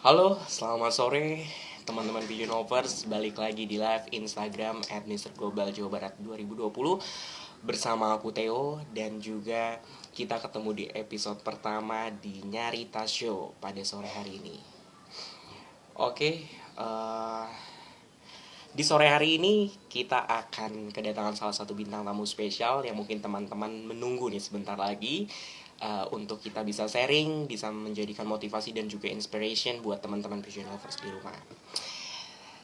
Halo, selamat sore teman-teman Vision Lovers. Balik lagi di live Instagram @mrglobal Jawa Barat 2020 bersama aku Theo, dan juga kita ketemu di episode pertama di Nyarita Show pada sore hari ini. Oke, eh, di sore hari ini kita akan kedatangan salah satu bintang tamu spesial yang mungkin teman-teman menunggu nih sebentar lagi, untuk kita bisa sharing, bisa menjadikan motivasi dan juga inspiration buat teman-teman Vision Lovers di rumah.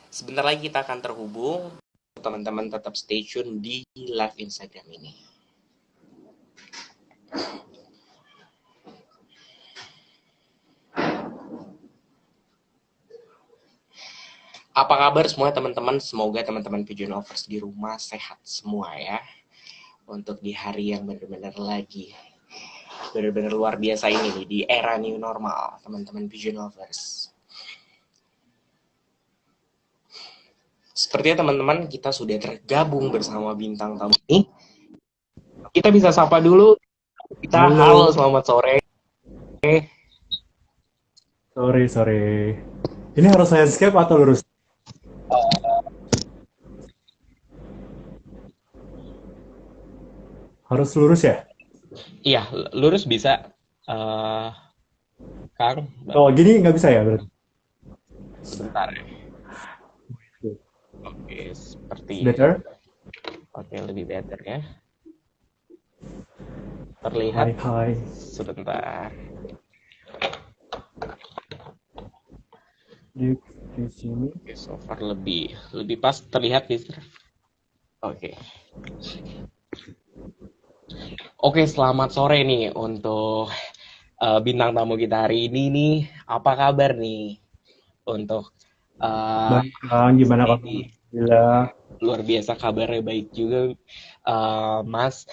Sebentar lagi kita akan terhubung, teman-teman tetap stay tune di live Instagram ini. Apa kabar semua teman-teman? Semoga teman-teman Vision Lovers di rumah sehat semua ya. Untuk di hari yang benar-benar lagi benar-benar luar biasa ini nih, di era new normal, teman-teman Vision Lovers. Sepertinya teman-teman kita sudah tergabung bersama bintang tamu ini. Kita bisa sapa dulu. Halo, selamat sore. Sore. Ini harus landscape atau lurus? Harus lurus ya? Iya, lurus bisa. eh Kang, Oh, gini nggak bisa ya berarti? sebentar ya. Oke, It's seperti better? oke, lebih better ya. Terlihat Hai. sebentar. Di sini. Oke, so far lebih lebih pas terlihat, Mister. Oke. Oke, selamat sore nih untuk bintang tamu kita hari ini nih. Apa kabar nih untuk uh, Baik, Kang. Mas Gimana kamu? Dedi? Alhamdulillah. Luar biasa, kabarnya baik juga, Mas.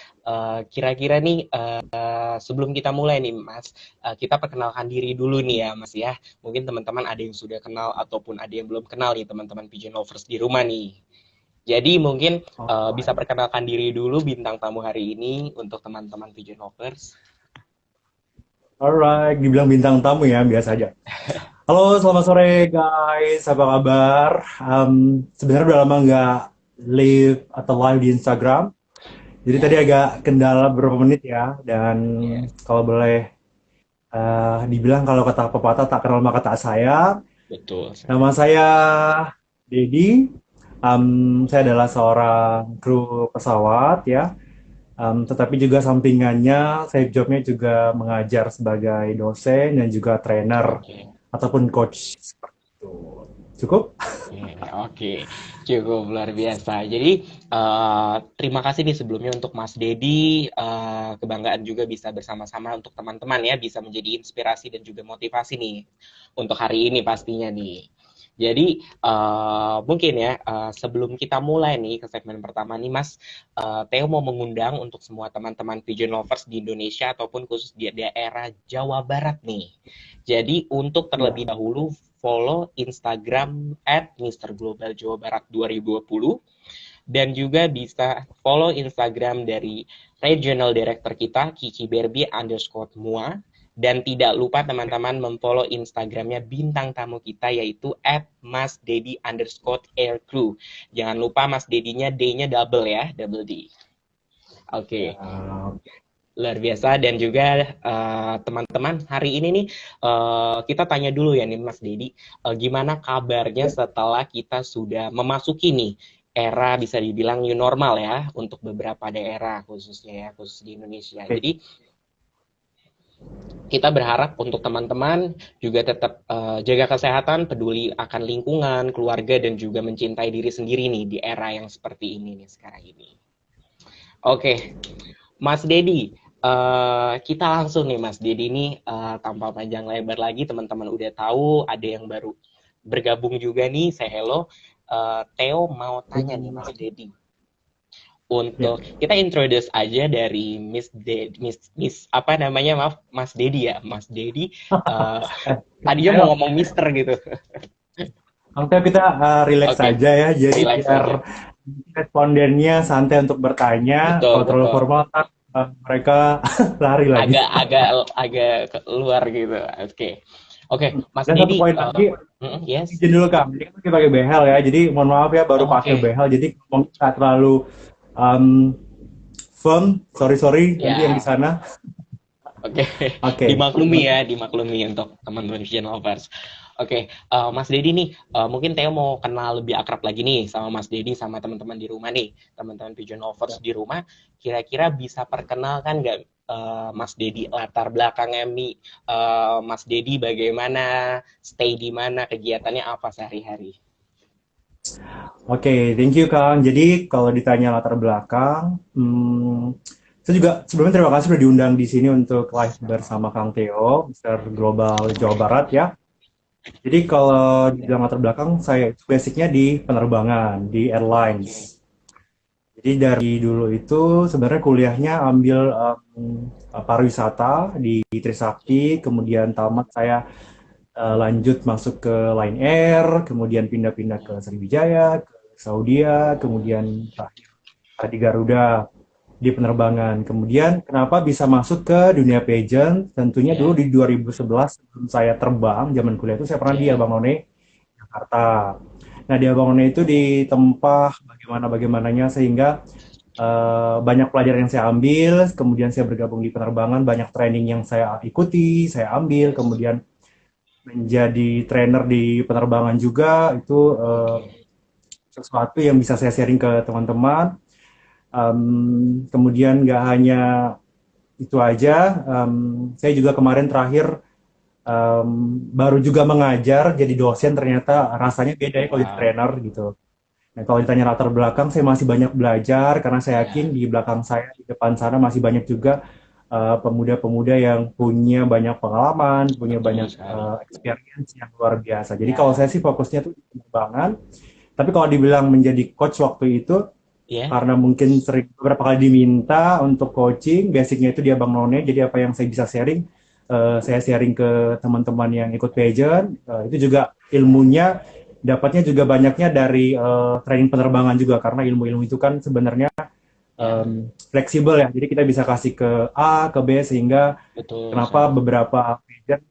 Kira-kira nih, sebelum kita mulai nih, Mas, kita perkenalkan diri dulu nih ya, Mas ya. Mungkin teman-teman ada yang sudah kenal ataupun ada yang belum kenal nih, teman-teman Pigeon Lovers di rumah nih. Jadi mungkin bisa Alright. perkenalkan diri dulu bintang tamu hari ini untuk teman-teman Pigeon Lovers. Alright, dibilang bintang tamu ya, biasa aja. Halo, selamat sore guys. Apa kabar? Sebenarnya udah lama nggak live atau live di Instagram. Jadi tadi Ya, agak kendala beberapa menit ya. Dan ya, kalau boleh dibilang kalau kata pepatah tak kenal maka tak sayang. betul Nama sekali. saya Dedi. Saya adalah seorang kru pesawat ya. Tetapi juga sampingannya, saya jobnya juga mengajar sebagai dosen dan juga trainer Oke. ataupun coach seperti itu. Cukup? Oke, cukup luar biasa. Jadi, terima kasih nih sebelumnya untuk Mas Dedi. Kebanggaan juga bisa bersama-sama untuk teman-teman ya, bisa menjadi inspirasi dan juga motivasi nih untuk hari ini pastinya nih. Jadi, mungkin ya, sebelum kita mulai nih ke segmen pertama nih, Mas, Theo mau mengundang untuk semua teman-teman pigeon lovers di Indonesia ataupun khusus di daerah Jawa Barat nih. Jadi untuk terlebih Ya. dahulu follow Instagram @mrglobaljawabarat 2020, dan juga bisa follow Instagram dari Regional Director kita Kiki Berbi _mua, dan tidak lupa teman-teman memfollow Instagramnya bintang tamu kita yaitu @masdedi_aircrew. Jangan lupa Mas Dedinya D-nya double ya, double D. Oke, Ya. luar biasa. Dan juga teman-teman hari ini nih, kita tanya dulu ya nih Mas Dedi, gimana kabarnya Ya. setelah kita sudah memasuki nih era bisa dibilang new normal ya untuk beberapa daerah khususnya ya, khusus di Indonesia. Oke. Jadi kita berharap untuk teman-teman juga tetap jaga kesehatan, peduli akan lingkungan, keluarga, dan juga mencintai diri sendiri nih di era yang seperti ini nih sekarang ini. Oke, Mas Dedi, kita langsung nih Mas Dedi ini, tanpa panjang lebar lagi, teman-teman udah tahu ada yang baru bergabung juga nih, saya hello. Theo mau tanya nih Mas Dedi, Ya. untuk kita introduce aja dari Miss Dedi, Miss apa namanya, maaf, Mas Dedi ya, Mas Dedi. eh, Tadinya mau Ayo, ngomong Mister gitu. oke kita relax Oke, saja ya. Jadi relax biar aja. respondennya santai untuk bertanya. Betul, Kalau terlalu betul. formal, kan, mereka lari lagi. Agak agak agak luar gitu. Oke. Oke, Mas Dan satu Dedi, poin lagi, yes. izin dulu Kang. Ini kan lagi pakai behel ya, jadi mohon maaf ya baru Oh, pakai oke. behel, jadi ngomongnya nggak terlalu um, firm. Sorry sorry nanti yang di Ya, sana. oke. Oke. Dimaklumi ya, dimaklumi untuk teman-teman Vision Lovers. Oke, Mas Dedi nih, mungkin Theo mau kenal lebih akrab lagi nih sama Mas Dedi sama teman-teman di rumah nih, teman-teman Vision Lovers di rumah. Kira-kira bisa perkenalkan nggak Mas Dedi latar belakangnya Mas Dedi bagaimana, stay di mana, kegiatannya apa sehari-hari? Oke, thank you Kang. Jadi kalau ditanya latar belakang, saya juga sebelumnya terima kasih sudah diundang di sini untuk live bersama Kang Theo, Mister Global Jawa Barat ya. Jadi kalau dibilang latar belakang, saya itu basicnya di penerbangan, di airlines. Jadi dari dulu itu sebenarnya kuliahnya ambil pariwisata di Trisakti, kemudian tamat saya lanjut masuk ke Lion Air, kemudian pindah-pindah ke Sriwijaya, ke Saudia, kemudian terakhir di Garuda di penerbangan. Kemudian kenapa bisa masuk ke dunia pageant? Tentunya dulu Ya, di 2011 sebelum saya terbang, zaman kuliah itu saya pernah di ya, Abang None, Jakarta. Nah di Abang None itu ditempah bagaimana-bagaimananya sehingga banyak pelajaran yang saya ambil, kemudian saya bergabung di penerbangan, banyak training yang saya ikuti, saya ambil, kemudian menjadi trainer di penerbangan juga itu oke. sesuatu yang bisa saya sharing ke teman-teman. Kemudian nggak hanya itu aja, saya juga kemarin terakhir baru juga mengajar jadi dosen ternyata rasanya beda ya kalau jadi Wow, trainer gitu. Nah, kalau ditanya latar belakang, saya masih banyak belajar karena saya yakin ya, di belakang saya, di depan sana masih banyak juga pemuda-pemuda yang punya banyak pengalaman, punya betul banyak sekali. experience yang luar biasa. Jadi kalau saya Ya, sih fokusnya tuh di penerbangan, tapi kalau dibilang menjadi coach waktu itu, ya, karena mungkin sering beberapa kali diminta untuk coaching, basicnya itu dia Bang None, jadi apa yang saya bisa sharing, saya sharing ke teman-teman yang ikut pageant, itu juga ilmunya dapatnya juga banyaknya dari training penerbangan juga, karena ilmu-ilmu itu kan sebenarnya ya, fleksibel ya, jadi kita bisa kasih ke A, ke B, sehingga betul kenapa sekali. beberapa pageant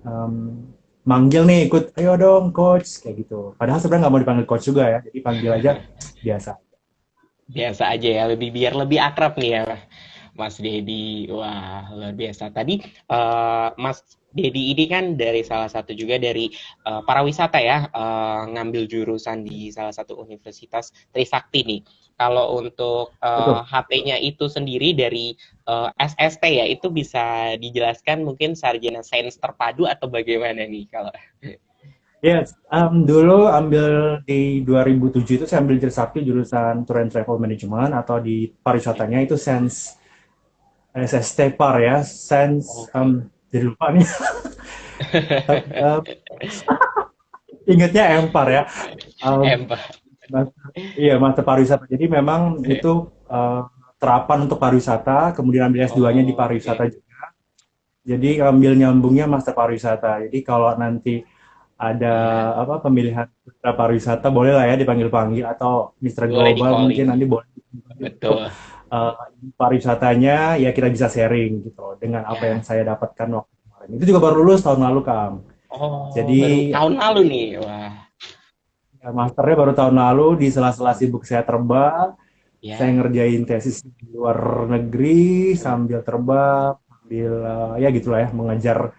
em, manggil nih ikut, ayo dong coach, kayak gitu. Padahal sebenarnya nggak mau dipanggil coach juga ya, jadi panggil aja biasa. Biasa aja ya, biar lebih akrab nih ya, Mas Dedi. Wah, luar biasa. Tadi Mas Dedi ini kan dari salah satu juga dari para wisata ya, ngambil jurusan di salah satu universitas Trisakti nih. Kalau untuk Betul. HP-nya itu sendiri dari SST ya, itu bisa dijelaskan mungkin sarjana sains terpadu atau bagaimana nih kalau Yes, dulu ambil di 2007 itu saya ambil Trisakti jurusan Tour and Travel Management atau di pariwisatanya itu Sense SST Par ya, Sense oke. jadi lupa nih. Em, ingatnya Empar ya. Um, Pak. iya, Master Pariwisata. Jadi memang itu terapan untuk pariwisata, kemudian ambil S2-nya di Oh, pariwisata oke. juga. Jadi ambil nyambungnya Master Pariwisata. Jadi kalau nanti ada Iya, apa pemilihan putra pariwisata boleh lah ya dipanggil-panggil atau Mister boleh di Global mungkin calling. nanti boleh dipanggil untuk Betul. uh, pariwisatanya ya kita bisa sharing gitu dengan apa yang Ya. saya dapatkan waktu kemarin. Itu juga baru lulus tahun lalu Kang. Oh, Jadi baru tahun lalu nih. Wah, ya, masternya baru tahun lalu di sela-sela sibuk saya terbang, saya ya. ngerjain tesis di luar negeri sambil terbang, sambil ya gitulah ya mengejar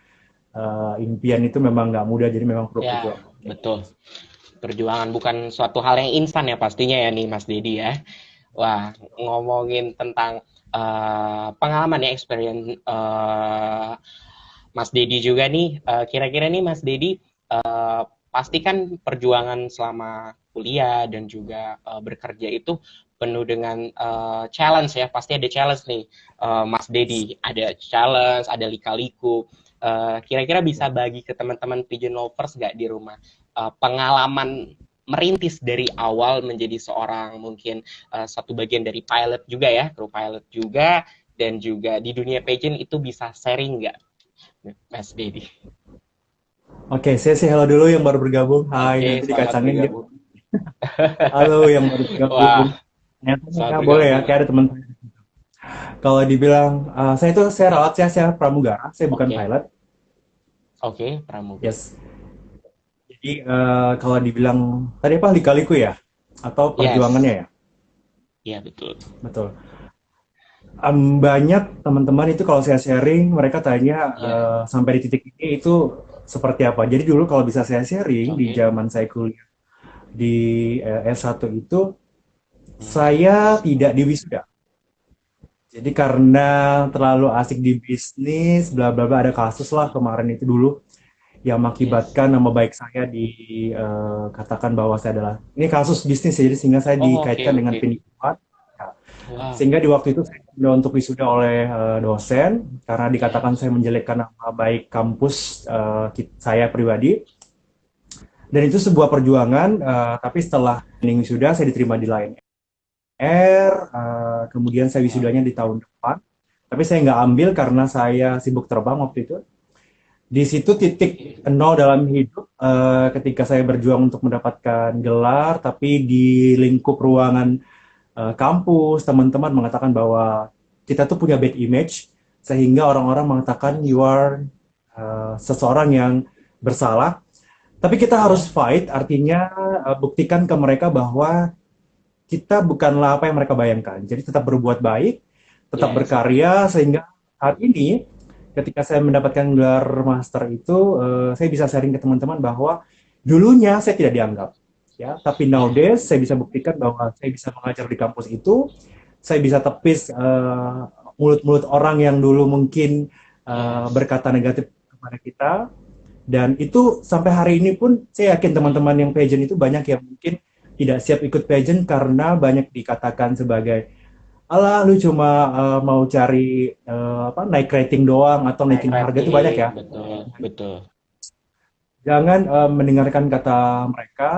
impian itu memang nggak mudah jadi memang perlu Ya, perjuangan. betul. Perjuangan bukan suatu hal yang instan ya pastinya ya nih Mas Dedi ya. Wah, ngomongin tentang pengalaman ya experience Mas Dedi juga nih. Kira-kira nih Mas Dedi pasti kan perjuangan selama kuliah dan juga bekerja itu penuh dengan challenge ya. Pasti ada challenge nih, Mas Dedi. Ada challenge, ada lika-liku. Kira-kira bisa bagi ke teman-teman pigeon lovers nggak di rumah pengalaman merintis dari awal menjadi seorang mungkin satu bagian dari pilot juga ya, kru pilot juga, dan juga di dunia pageant itu bisa sharing nggak, Mas Dedi? Oke, saya sih halo dulu yang baru bergabung. Hai, Oke, nanti selamat dikacangin gitu. bergabung. Halo yang baru bergabung. Wah, Ternyata selamat ya boleh ya, bergabung. kayak ada teman saya. Kalau dibilang, saya itu saya rawat saya pramugara, saya bukan Oke, pilot. Oke, Pramuka. Yes. Jadi kalau dibilang tadi apa lika-liku ya? Atau perjuangannya Yes, ya? iya betul. Betul. Banyak teman-teman itu kalau saya sharing, mereka tanya Iya, sampai di titik ini itu seperti apa. Jadi dulu kalau bisa saya sharing di oke. zaman saya kuliah di S1 itu, Hmm. saya tidak di wisuda. Jadi karena terlalu asik di bisnis, bla bla bla, ada kasus lah kemarin itu dulu yang Yes. mengakibatkan nama baik saya dikatakan bahwa saya adalah ini kasus bisnis ya, jadi sehingga saya Oh, oke, dikaitkan dengan oke. penipuan. Ya. Wah, Sehingga di waktu itu saya ditunda untuk wisuda oleh dosen karena dikatakan yes. saya menjelekkan nama baik kampus saya pribadi. Dan itu sebuah perjuangan, tapi setelah ini wisuda saya diterima di Lion Air, kemudian saya Wow. wisudanya di tahun depan. Tapi saya nggak ambil karena saya sibuk terbang waktu itu. Di situ titik Oke. nol dalam hidup ketika saya berjuang untuk mendapatkan gelar, tapi di lingkup ruangan kampus, teman-teman mengatakan bahwa kita tuh punya bad image, sehingga orang-orang mengatakan you are seseorang yang bersalah. Tapi kita harus Iya, fight, artinya buktikan ke mereka bahwa kita bukanlah apa yang mereka bayangkan. Jadi tetap berbuat baik, tetap yes. berkarya, sehingga saat ini ketika saya mendapatkan gelar master itu, saya bisa sharing ke teman-teman bahwa dulunya saya tidak dianggap, ya. Tapi Ya, nowadays saya bisa buktikan bahwa saya bisa mengajar di kampus itu, saya bisa tepis mulut-mulut orang yang dulu mungkin yes. berkata negatif kepada kita. Dan itu sampai hari ini pun saya yakin teman-teman yang pageant itu banyak yang mungkin tidak siap ikut pageant karena banyak dikatakan sebagai alah lu cuma mau cari apa naik rating doang atau Naik naikin harga itu banyak rating, ya. betul, betul. Jangan mendengarkan kata mereka,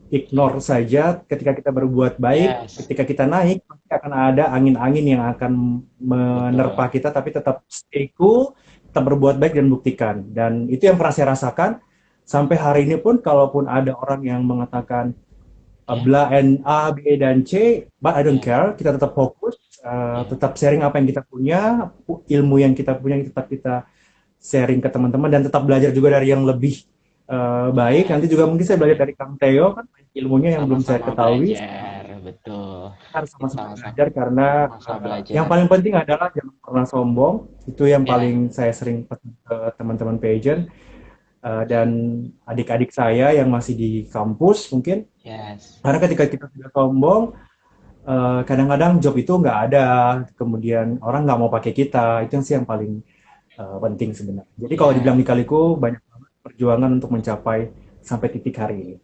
ignore saja ketika kita berbuat baik, Yes, ketika kita naik pasti akan ada angin-angin yang akan menerpa betul. kita tapi tetap stay cool, tetap berbuat baik dan buktikan. Dan itu yang pernah saya rasakan sampai hari ini pun kalaupun ada orang yang mengatakan Ya, bla N A B dan C, but I don't ya, care. Kita tetap fokus, ya. tetap sharing apa yang kita punya, ilmu yang kita punya tetap kita sharing ke teman-teman dan tetap belajar juga dari yang lebih baik. Nanti juga mungkin saya belajar dari Kang Theo kan ilmunya yang belum saya Sama-sama ketahui. belajar, betul. Kita harus sama-sama Sama-sama belajar karena yang belajar. paling penting adalah jangan pernah sombong. Itu yang Ya, paling saya sering pesan ke teman-teman pageant. Dan adik-adik saya yang masih di kampus mungkin yes. karena ketika kita sudah sombong kadang-kadang job itu nggak ada, kemudian orang nggak mau pakai kita, itu yang sih yang paling penting sebenarnya. Jadi kalau dibilang Ya. lika-liku, banyak banget perjuangan untuk mencapai sampai titik hari ini.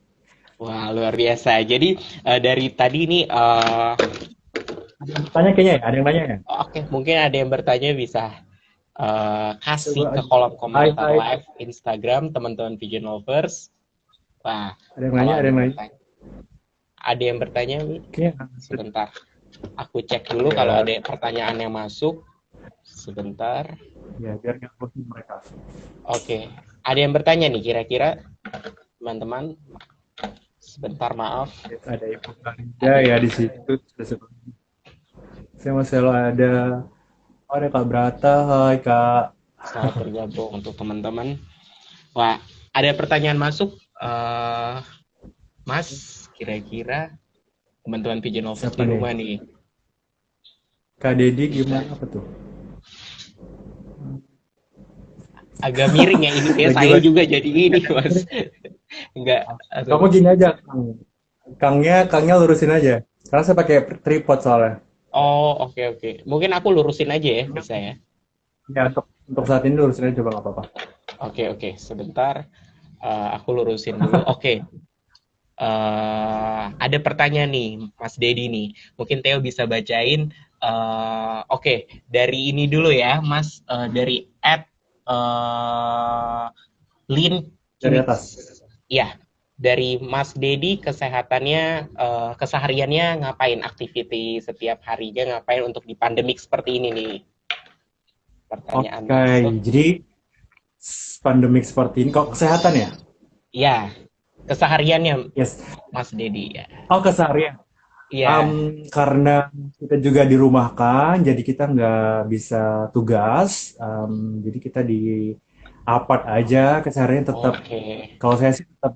Wah, luar biasa. Jadi dari tadi nih, Ada yang bertanya kayaknya ya? Ada yang nanya ya? oke, mungkin ada yang bertanya bisa kasih Coba ke aja. kolom Hai, komentar hai. live Instagram teman-teman Pigeon Lovers. Wah, Ada yang kalau nanya, ada ada yang yang nanya. bertanya, ada yang bertanya, Mi? Kayaknya Sebentar. Aku cek dulu kalau ya, ada pertanyaan yang masuk. Sebentar. ya biar nggak bosan mereka. Oke, ada yang bertanya nih kira-kira teman-teman. Sebentar, maaf. Yes, ada Ibu Farida Ada ya yang di situ. Saya masih selalu ada. Oh, ada Kak Brata. Hai Kak. selamat bergabung untuk teman-teman. Wah, ada pertanyaan masuk. Mas, kira-kira teman-teman Pigeon Lovers Siapa di nih? rumah nih Kak Dedi bisa gimana apa tuh? agak miring ya ini kayak Lagi saya baca. juga jadi ini mas enggak Kamu aduh. gini aja, Kang. Kangnya lurusin aja. Karena saya pakai tripod soalnya. Oh, oke, oke, mungkin aku lurusin aja ya bisa ya. Ya, untuk saat ini lurusin aja coba nggak apa-apa. Oke, oke, sebentar. Aku lurusin dulu. Oke. Ada pertanyaan nih Mas Dedi nih, mungkin Theo bisa bacain. Oke, dari ini dulu ya Mas. Dari at Lin Dari Kimix. atas. Ya, dari Mas Dedi kesehatannya, kesehariannya ngapain, aktiviti setiap harinya ngapain untuk di pandemik seperti ini nih? Pertanyaan Oke, masuk. jadi pandemik seperti ini, kok kesehatan ya? Ya, kesehariannya Yes. Mas Dedi ya. Oh, keseharian. Iya, Karena kita juga dirumahkan, jadi kita nggak bisa tugas. Jadi kita di apart aja, kesehariannya tetap, Oke. kalau saya sih tetap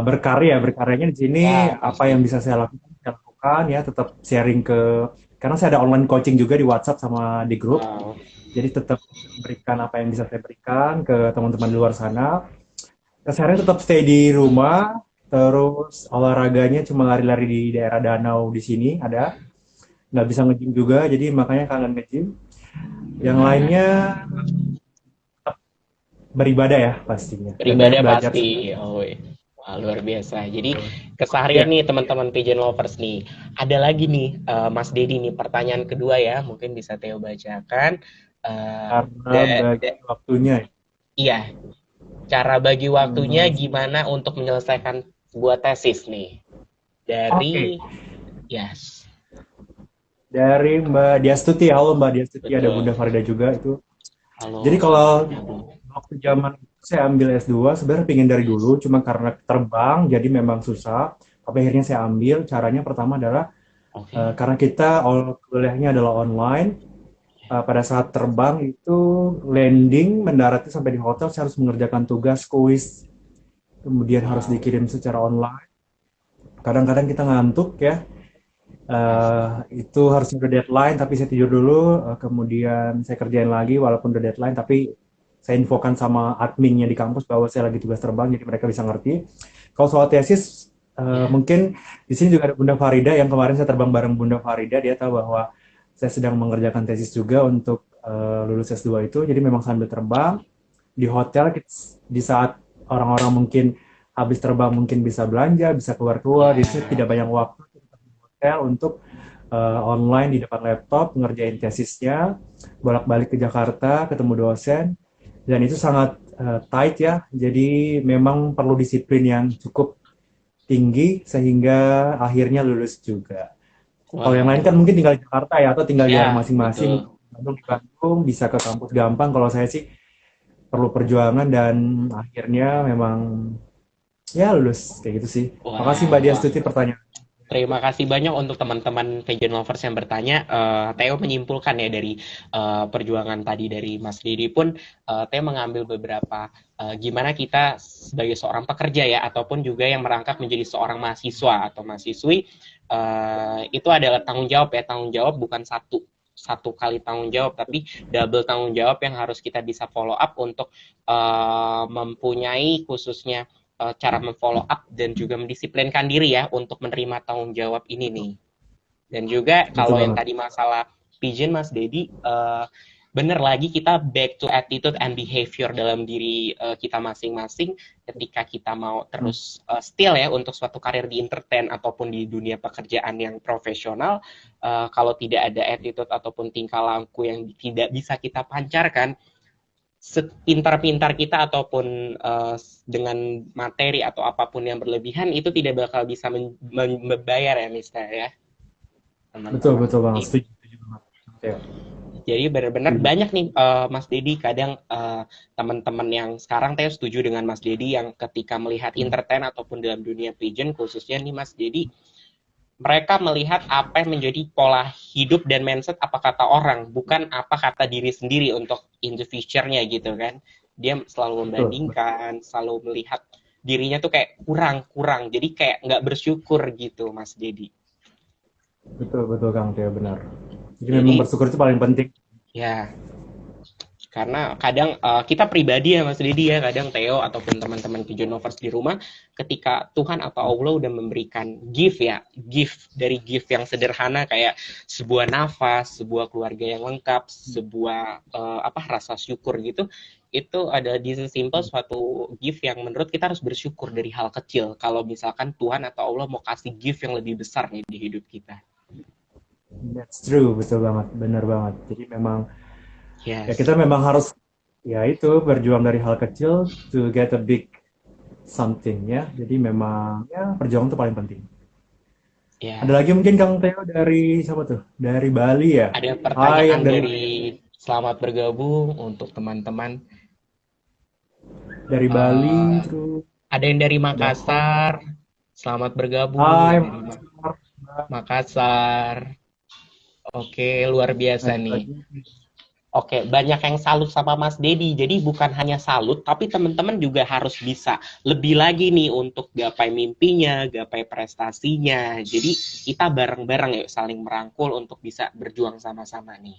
berkarya. Berkaryanya di sini Ya, apa yang pasti. bisa saya lakukan ya, tetap sharing ke, karena saya ada online coaching juga di WhatsApp sama di grup. Wow. Jadi tetap berikan apa yang bisa saya berikan ke teman-teman di luar sana. Keseharian tetap stay di rumah, terus olahraganya cuma lari-lari di daerah danau di sini ada. Nggak bisa nge-gym juga, jadi makanya kangen nge-gym. Yang lainnya beribadah ya pastinya. Dan banyak Beribadah belajar sih. pasti. Oh, iya. Wah, luar biasa. Jadi Betul. keseharian Ya, nih teman-teman Pigeon Lovers nih. Ada lagi nih Mas Dedi nih pertanyaan kedua ya. Mungkin bisa Theo bacakan. Eh, karena da- bagi da- waktunya. iya, cara bagi waktunya Hmm, gimana untuk menyelesaikan sebuah tesis nih. Oke, Dari yes, dari Mbak Diastuti. Halo Mbak Diastuti, ada Bunda betul. Farida juga itu. Jadi Halo, kalau selamat bergabung. waktu zaman itu saya ambil S2, sebenarnya pengen dari dulu, Yes. cuma karena terbang jadi memang susah. Tapi akhirnya saya ambil, caranya pertama adalah Oke. karena kita kuliahnya adalah online, pada saat terbang itu landing, mendaratnya sampai di hotel, saya harus mengerjakan tugas kuis, kemudian harus Wow, dikirim secara online. Kadang-kadang kita ngantuk ya, pasti. itu harusnya udah deadline, tapi saya tidur dulu, kemudian saya kerjain lagi walaupun udah deadline, tapi saya infokan sama adminnya di kampus bahwa saya lagi tugas terbang, jadi mereka bisa ngerti. Kalau soal tesis, Ya. mungkin di sini juga ada Bunda Farida yang kemarin saya terbang bareng Bunda Farida, dia tahu bahwa saya sedang mengerjakan tesis juga untuk lulus S2 itu, jadi memang sambil terbang di hotel di saat orang-orang mungkin habis terbang mungkin bisa belanja, bisa keluar-keluar, Ya. di situ tidak banyak waktu di hotel untuk online di depan laptop ngerjain tesisnya, bolak-balik ke Jakarta, ketemu dosen, dan itu sangat tight ya. Jadi memang perlu disiplin yang cukup tinggi sehingga akhirnya lulus juga. Kalau yang lain kan Waduh. mungkin tinggal di Jakarta ya atau tinggal di daerah Ya, masing-masing. betul. Bandung di Bandung bisa ke kampus gampang. Kalau saya sih perlu perjuangan dan akhirnya memang ya lulus kayak gitu sih. Makasih Mbak Wah, wah. Diastuti pertanyaan. Terima kasih banyak untuk teman-teman Vegan Lovers yang bertanya. Theo menyimpulkan ya dari perjuangan tadi dari Mas Didi pun, Theo mengambil beberapa gimana kita sebagai seorang pekerja ya, ataupun juga yang merangkap menjadi seorang mahasiswa atau mahasiswi, itu adalah tanggung jawab ya, tanggung jawab bukan satu satu kali tanggung jawab, tapi double tanggung jawab yang harus kita bisa follow up untuk mempunyai khususnya cara memfollow up dan juga mendisiplinkan diri ya untuk menerima tanggung jawab ini nih. Dan juga Betul kalau yang banget. tadi masalah pigeon Mas Dedi, bener lagi kita back to attitude and behavior dalam diri kita masing-masing ketika kita mau Hmm, terus still ya untuk suatu karir di entertain ataupun di dunia pekerjaan yang profesional, kalau tidak ada attitude ataupun tingkah laku yang tidak bisa kita pancarkan, sepintar-pintar kita ataupun dengan materi atau apapun yang berlebihan itu tidak bakal bisa membayar ya Mister ya betul teman-teman. betul banget. Setuju banget. Ya, Jadi benar-benar setuju. banyak nih Mas Dedi kadang teman-teman yang sekarang Teh setuju dengan Mas Dedi yang ketika melihat Hmm, entertain ataupun dalam dunia pigeon khususnya nih Mas Dedi, mereka melihat apa yang menjadi pola hidup dan mindset apa kata orang, bukan apa kata diri sendiri untuk in the future-nya gitu kan. Dia selalu betul membandingkan, selalu melihat dirinya tuh kayak kurang-kurang. Jadi kayak nggak bersyukur gitu, Mas Dedi. betul betul Kang Teo benar. Jadi memang Jadi bersyukur itu paling penting. ya karena kadang kita pribadi ya Mas Didi ya kadang Theo ataupun teman-teman Pigeonovers di rumah ketika Tuhan atau Allah udah memberikan gift ya gift dari gift yang sederhana kayak sebuah nafas sebuah keluarga yang lengkap sebuah apa rasa syukur gitu itu ada di sesimpel suatu gift yang menurut kita harus bersyukur dari hal kecil kalau misalkan Tuhan atau Allah mau kasih gift yang lebih besar nih di hidup kita. That's true, betul banget, benar banget. Jadi memang ya Yes. kita memang harus ya itu berjuang dari hal kecil to get a big something ya. Jadi memang ya perjuangan itu paling penting. Ada Ya. lagi mungkin Kang Teo dari siapa tuh? Dari Bali ya. Ada Hai yang pertanyaan dari dari selamat bergabung untuk teman-teman. Bali Eh, terus ada yang dari ada Makassar. Selamat bergabung Hai dari Makassar. Mbak. Makassar. Oke, luar biasa Ada nih. lagi. Oke, banyak yang salut sama Mas Dedi. Jadi bukan hanya salut, tapi teman-teman juga harus bisa lebih lagi nih untuk gapai mimpinya, gapai prestasinya. Jadi kita bareng-bareng yuk saling merangkul untuk bisa berjuang sama-sama nih.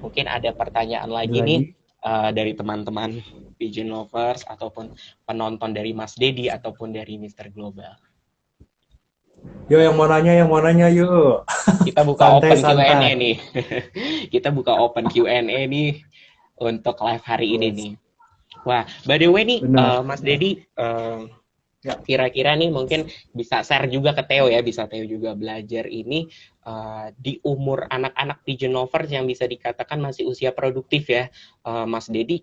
Mungkin ada pertanyaan Ada lagi nih lagi? dari teman-teman Pigeon Lovers ataupun penonton dari Mas Dedi ataupun dari Mister Global. Yo, yang mau nanya yuk. Kita buka Santai, open santai. Q&A nih. Kita buka open Q&A nih untuk live hari ini Yes, nih. Wah, by the way nih, benar. Mas Dedi, Ya. kira-kira nih mungkin bisa share juga ke Theo ya, bisa Theo juga belajar ini di umur anak-anak pigeon lovers yang bisa dikatakan masih usia produktif ya, Mas Dedi.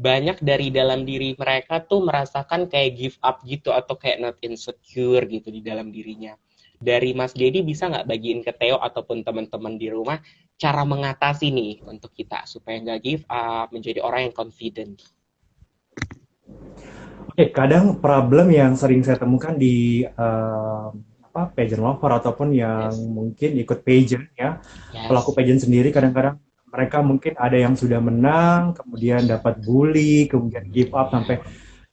Banyak dari dalam diri mereka tuh merasakan kayak give up gitu atau kayak not insecure gitu di dalam dirinya. Dari Mas Dedi bisa nggak bagiin ke Theo ataupun teman-teman di rumah cara mengatasi nih untuk kita supaya nggak give up, menjadi orang yang confident. Oke, kadang problem yang sering saya temukan di apa pageant lover ataupun yang Yes, mungkin ikut pageant ya, pelaku yes, pageant sendiri kadang-kadang mereka mungkin ada yang sudah menang, kemudian dapat bully, kemudian give up sampai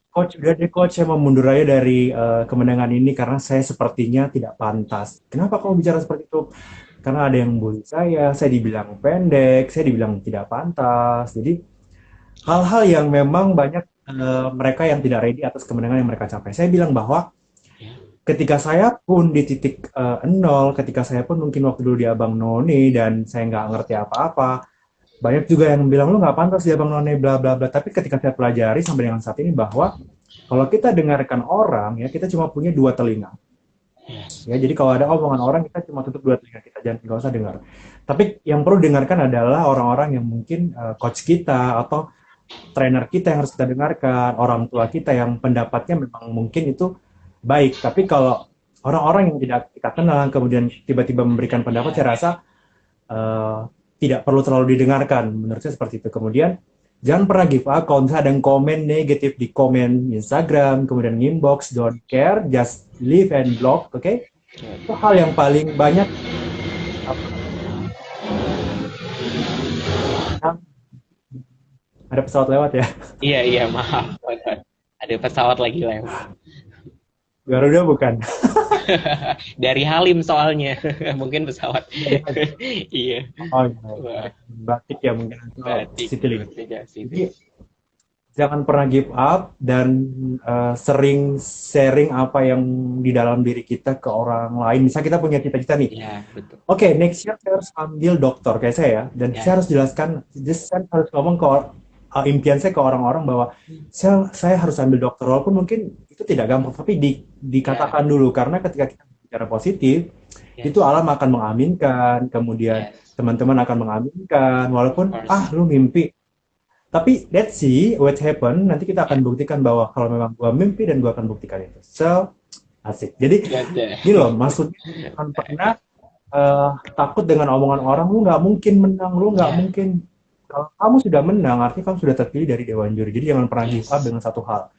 coach udah deh coach saya mau mundur aja dari kemenangan ini karena saya sepertinya tidak pantas. Kenapa kamu bicara seperti itu? Karena ada yang bully saya dibilang pendek, saya dibilang tidak pantas. Jadi hal-hal yang memang banyak mereka yang tidak ready atas kemenangan yang mereka capai. Saya bilang bahwa ya, ketika saya pun di titik nol, ketika saya pun mungkin waktu dulu di Abang None dan saya nggak ngerti apa-apa, banyak juga yang bilang lu nggak pantas di Abang None bla bla bla. Tapi ketika saya pelajari sampai dengan saat ini bahwa kalau kita dengarkan orang ya kita cuma punya dua telinga. yes, Ya, jadi kalau ada omongan orang kita cuma tutup dua telinga kita, jangan nggak usah dengar. Tapi yang perlu dengarkan adalah orang-orang yang mungkin coach kita atau trainer kita yang harus kita dengarkan, orang tua ya, kita yang pendapatnya memang mungkin itu baik. Tapi kalau orang-orang yang tidak kita kenal kemudian tiba-tiba memberikan pendapat, saya rasa eh, tidak perlu terlalu didengarkan. Menurut saya seperti itu. Kemudian jangan pernah give up kalau misalnya ada yang komen negatif di komen Instagram, kemudian inbox, don't care, just leave and block, oke? Okay? Itu hal yang paling banyak apa, yang ada pesawat lewat ya. iya, iya, maaf. Ada pesawat lagi lewat. Garuda bukan. Dari Halim soalnya, mungkin pesawat. Dari Iya, oh, iya. wah, Batik ya mungkin atau batik, Citylink. batik ya sih. Jadi jangan pernah give up dan sering sharing apa yang di dalam diri kita ke orang lain. Misal kita punya cita-cita nih. Iya, betul. Oke, next year saya harus ambil dokter kayak saya ya. Dan saya harus Yes, jelaskan, saya harus ngomong ke impian saya ke orang-orang bahwa saya harus ambil dokter. Walaupun mungkin itu tidak gampang, tapi ya, dikatakan dulu. Karena ketika kita bicara positif, itu yes, alam akan mengaminkan, kemudian yes, teman-teman akan mengaminkan, of walaupun course. lu mimpi. Tapi let's see what happen. Nanti kita Ya, akan buktikan bahwa kalau memang gua mimpi dan gua akan buktikan itu. So, asik. Jadi, ganda. gini loh, maksudnya jangan pernah takut dengan omongan orang. Lu nggak mungkin menang, lu nggak Ya, mungkin. Kalau kamu sudah menang, artinya kamu sudah terpilih dari Dewan Juri. Jadi jangan pernah give up yes, dengan satu hal.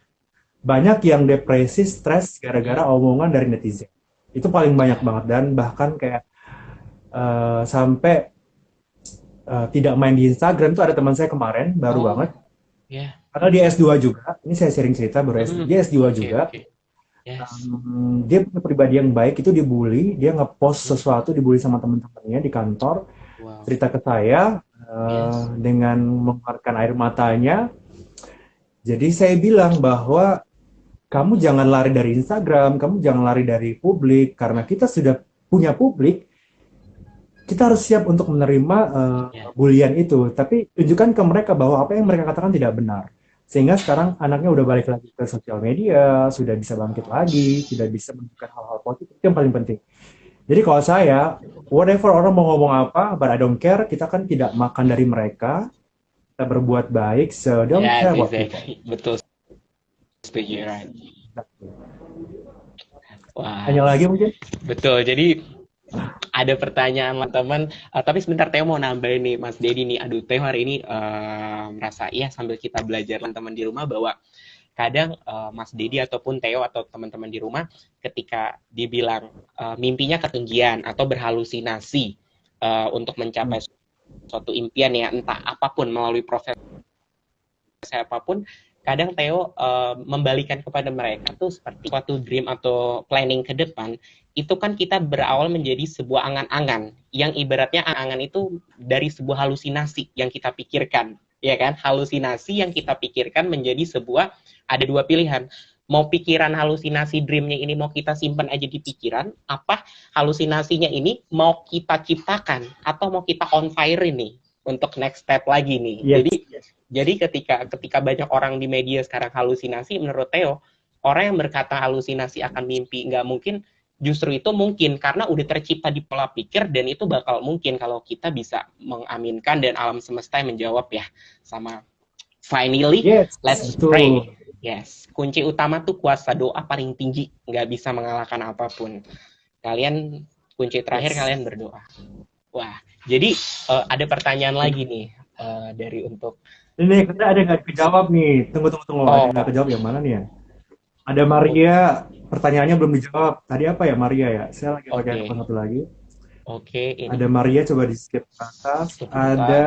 Banyak yang depresi, stres gara-gara omongan dari netizen. Itu paling banyak ya, banget. Dan bahkan kayak sampai tidak main di Instagram tuh ada teman saya kemarin, baru banget. oh, ya, Karena dia S2 juga, ini saya sharing cerita, baru S2, dia S2 oke, juga. oke, yes, Dia punya pribadi yang baik, itu dibully, dia ngepost sesuatu, dibully sama teman-temannya di kantor, wow, cerita ke saya yes, dengan mengeluarkan air matanya. Jadi saya bilang bahwa kamu jangan lari dari Instagram, kamu jangan lari dari publik, karena kita sudah punya publik, kita harus siap untuk menerima ya, bulian itu. Tapi tunjukkan ke mereka bahwa apa yang mereka katakan tidak benar. Sehingga sekarang anaknya udah balik lagi ke sosial media, sudah bisa bangkit lagi, sudah bisa menunjukkan hal-hal positif. Itu yang paling penting. Jadi kalau saya, whatever orang mau ngomong apa, but I don't care, kita kan tidak makan dari mereka, kita berbuat baik, so don't yes, care what people. exactly, betul, setuju, right. Wah, Tanya lagi mungkin? betul. Jadi ada pertanyaan teman-teman, tapi sebentar Teo mau nambahin nih Mas Dedi nih. Aduh, Teo hari ini merasa ya sambil kita belajar teman-teman di rumah bahwa kadang Mas Dedi ataupun Teo atau teman-teman di rumah ketika dibilang mimpinya ketinggian atau berhalusinasi untuk Hmm. mencapai suatu impian ya, entah apapun melalui proses apapun, kadang Theo membalikan kepada mereka tuh seperti suatu dream atau planning ke depan, itu kan kita berawal menjadi sebuah angan-angan, yang ibaratnya angan itu dari sebuah halusinasi yang kita pikirkan, ya kan? Halusinasi yang kita pikirkan menjadi sebuah, ada dua pilihan, mau pikiran halusinasi dreamnya ini mau kita simpan aja di pikiran, apa halusinasinya ini mau kita ciptakan atau mau kita on fire ini untuk next step lagi nih. Yes. Jadi ketika banyak orang di media sekarang halusinasi, menurut Theo, orang yang berkata halusinasi akan mimpi nggak mungkin, justru itu mungkin karena udah tercipta di pola pikir, dan itu bakal mungkin kalau kita bisa mengaminkan dan alam semesta yang menjawab ya. Sama finally, Yes, let's betul. pray. Yes, kunci utama tuh kuasa doa paling tinggi, nggak bisa mengalahkan apapun. Kalian kunci terakhir Yes. kalian berdoa. Wah, jadi ada pertanyaan lagi nih dari untuk Ini kita ada nggak kejawab nih? Tunggu. Ada oh nggak kejawab yang mana nih ya? Ada Maria, pertanyaannya belum dijawab. Tadi apa ya Maria ya? Saya lagi pakai oke handphone satu lagi. oke ini Ada Maria, coba di skip ke atas. Ada sebentar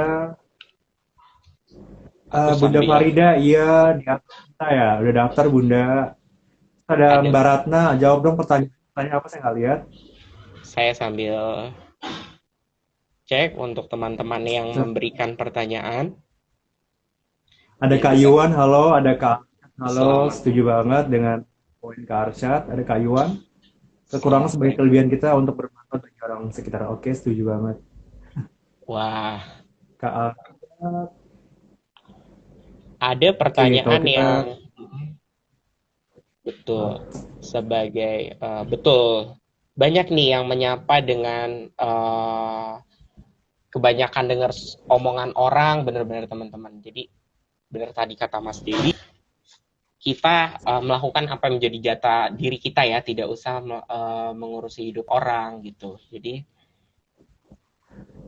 aku Bunda sambil Farida, iya di atas kita ya. Udah daftar Bunda. Ada ada Mbak Ratna, jawab dong pertanyaan apa saya nggak lihat. saya sambil cek untuk teman-teman yang memberikan pertanyaan. Ada Ya, Kak bisa. Yuwan, halo. Ada Kak, halo. Selamat. Setuju banget dengan poin Kak Arsyad. Ada Kak Yuwan. Kekurangan Selamat sebagai baik. kelebihan kita untuk bermanfaat bagi orang sekitar. Oke, setuju banget. Wah, Kak Arsyad. ada Oke, kalau pertanyaan kita yang betul sebagai betul banyak nih yang menyapa dengan kebanyakan dengar omongan orang, benar-benar teman-teman. Jadi benar tadi kata Mas Dedi, kita melakukan apa yang menjadi jatah diri kita ya, tidak usah mengurusi hidup orang gitu. Jadi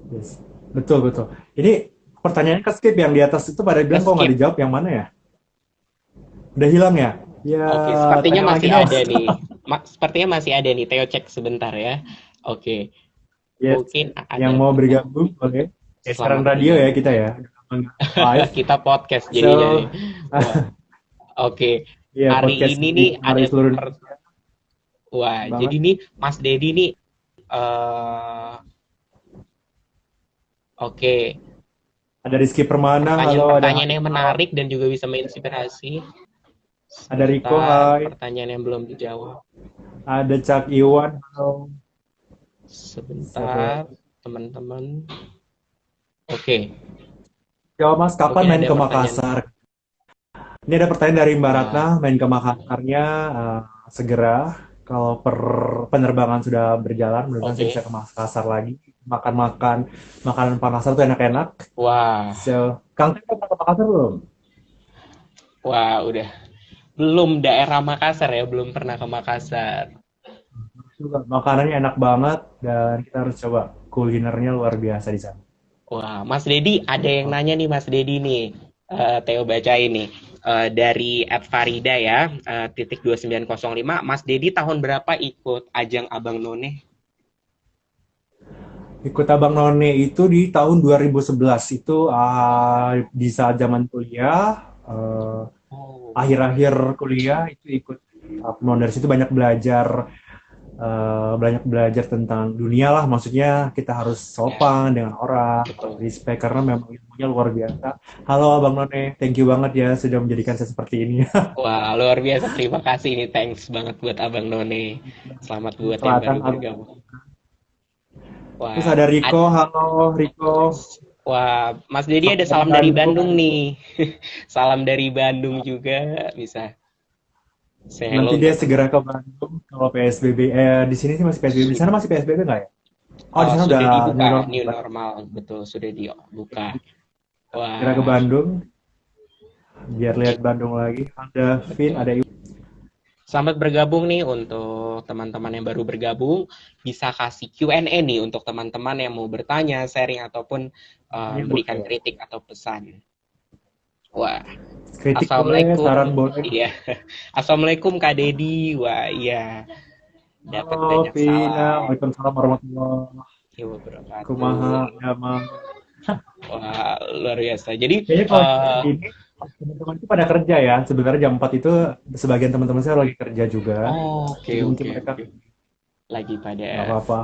yes. Betul. Ini pertanyaannya ke skip yang di atas itu pada bilang kok nggak skip. dijawab yang mana ya? Udah hilang ya? Ya, Oke, sepertinya tanya lagi masih dong. ada nih. Sepertinya masih ada nih. Theo cek sebentar ya. Oke, Yes. mungkin Yang ada. mau bergabung boleh. Siaran Selamat radio ya bergabung. kita ya. Live. Kita podcast jadinya So, nih. Wah, oke. ya Hari podcast ini nih ada dari seluruh Indonesia wah, banget. jadi nih Mas Dedi nih eh oke, Ada Rizky Permana, halo. Ada pertanyaan-pertanyaan yang Haikal. menarik dan juga bisa menginspirasi. Ada Riko, Sebentar, hai. pertanyaan yang belum dijawab. Ada Cak Iwan, halo. Satu Sebentar, lagi. teman-teman. Oke, Jawab Mas, kapan mungkin main ada ke pertanyaan. Makassar? Ini ada pertanyaan dari Mbak Ratna, Wah, main ke Makassarnya segera. Kalau penerbangan sudah berjalan, mudah-mudahan saya oke. bisa ke Makassar lagi. Makan-makan makanan Makassar tuh enak-enak. Wah, So, Kang Teh pernah ke Makassar belum? wah, udah. Belum daerah Makassar ya, belum pernah ke Makassar. Juga makanannya enak banget dan kita harus coba kulinernya luar biasa di sana. Wah, Mas Dedi, ada yang Oh, nanya nih Mas Dedi nih. Theo baca ini. Dari @farida ya, titik 2905. Mas Dedi tahun berapa ikut ajang Abang None? ikut Abang None itu di tahun 2011 itu di saat zaman kuliah Oh, akhir-akhir kuliah itu ikut dari situ banyak belajar tentang dunia lah, maksudnya kita harus ya, sopan dengan orang, betul. respect karena memang ilmunya luar biasa. Halo Abang None, thank you banget ya sudah menjadikan saya seperti ini. Wah, luar biasa. Terima kasih nih. Thanks banget buat Abang None. Selamat buat yang Selatan baru Abang. bergabung. Terus Wah, ada Riko, halo Riko. wah, Mas Dedi Salam ada dari salam dari Bandung. Bandung nih. Salam dari Bandung juga. Bisa say Nanti hello dia nggak tuh? segera ke Bandung kalau PSBB. Di sini sih masih PSBB. Di sana masih PSBB nggak ya? Oh, di sana udah Sudah new dibuka, normal. new normal. Betul, sudah dibuka. Segera ke Wah, Bandung, biar oke. lihat Bandung lagi. Ada Vin, Betul. ada Iwan. Selamat bergabung nih untuk teman-teman yang baru bergabung. Bisa kasih Q&A nih untuk teman-teman yang mau bertanya, sharing, ataupun Ini memberikan boleh. kritik atau pesan. Wah, Kritik boleh, Assalamualaikum. saran boleh. Iya. Assalamualaikum Kak Dedi. Wah, iya. Dapat Halo banyak Vina, salam. Waalaikumsalam warahmatullahi Ya, wabarakatuh. Kumaha, Damang. Wah, luar biasa. Jadi, Kayaknya kalau jam segini teman-teman itu pada kerja ya. Sebenarnya jam 4 itu sebagian teman-teman saya lagi kerja juga. oke, Jadi mungkin oke, mereka oke. Lagi nggak pada apa-apa.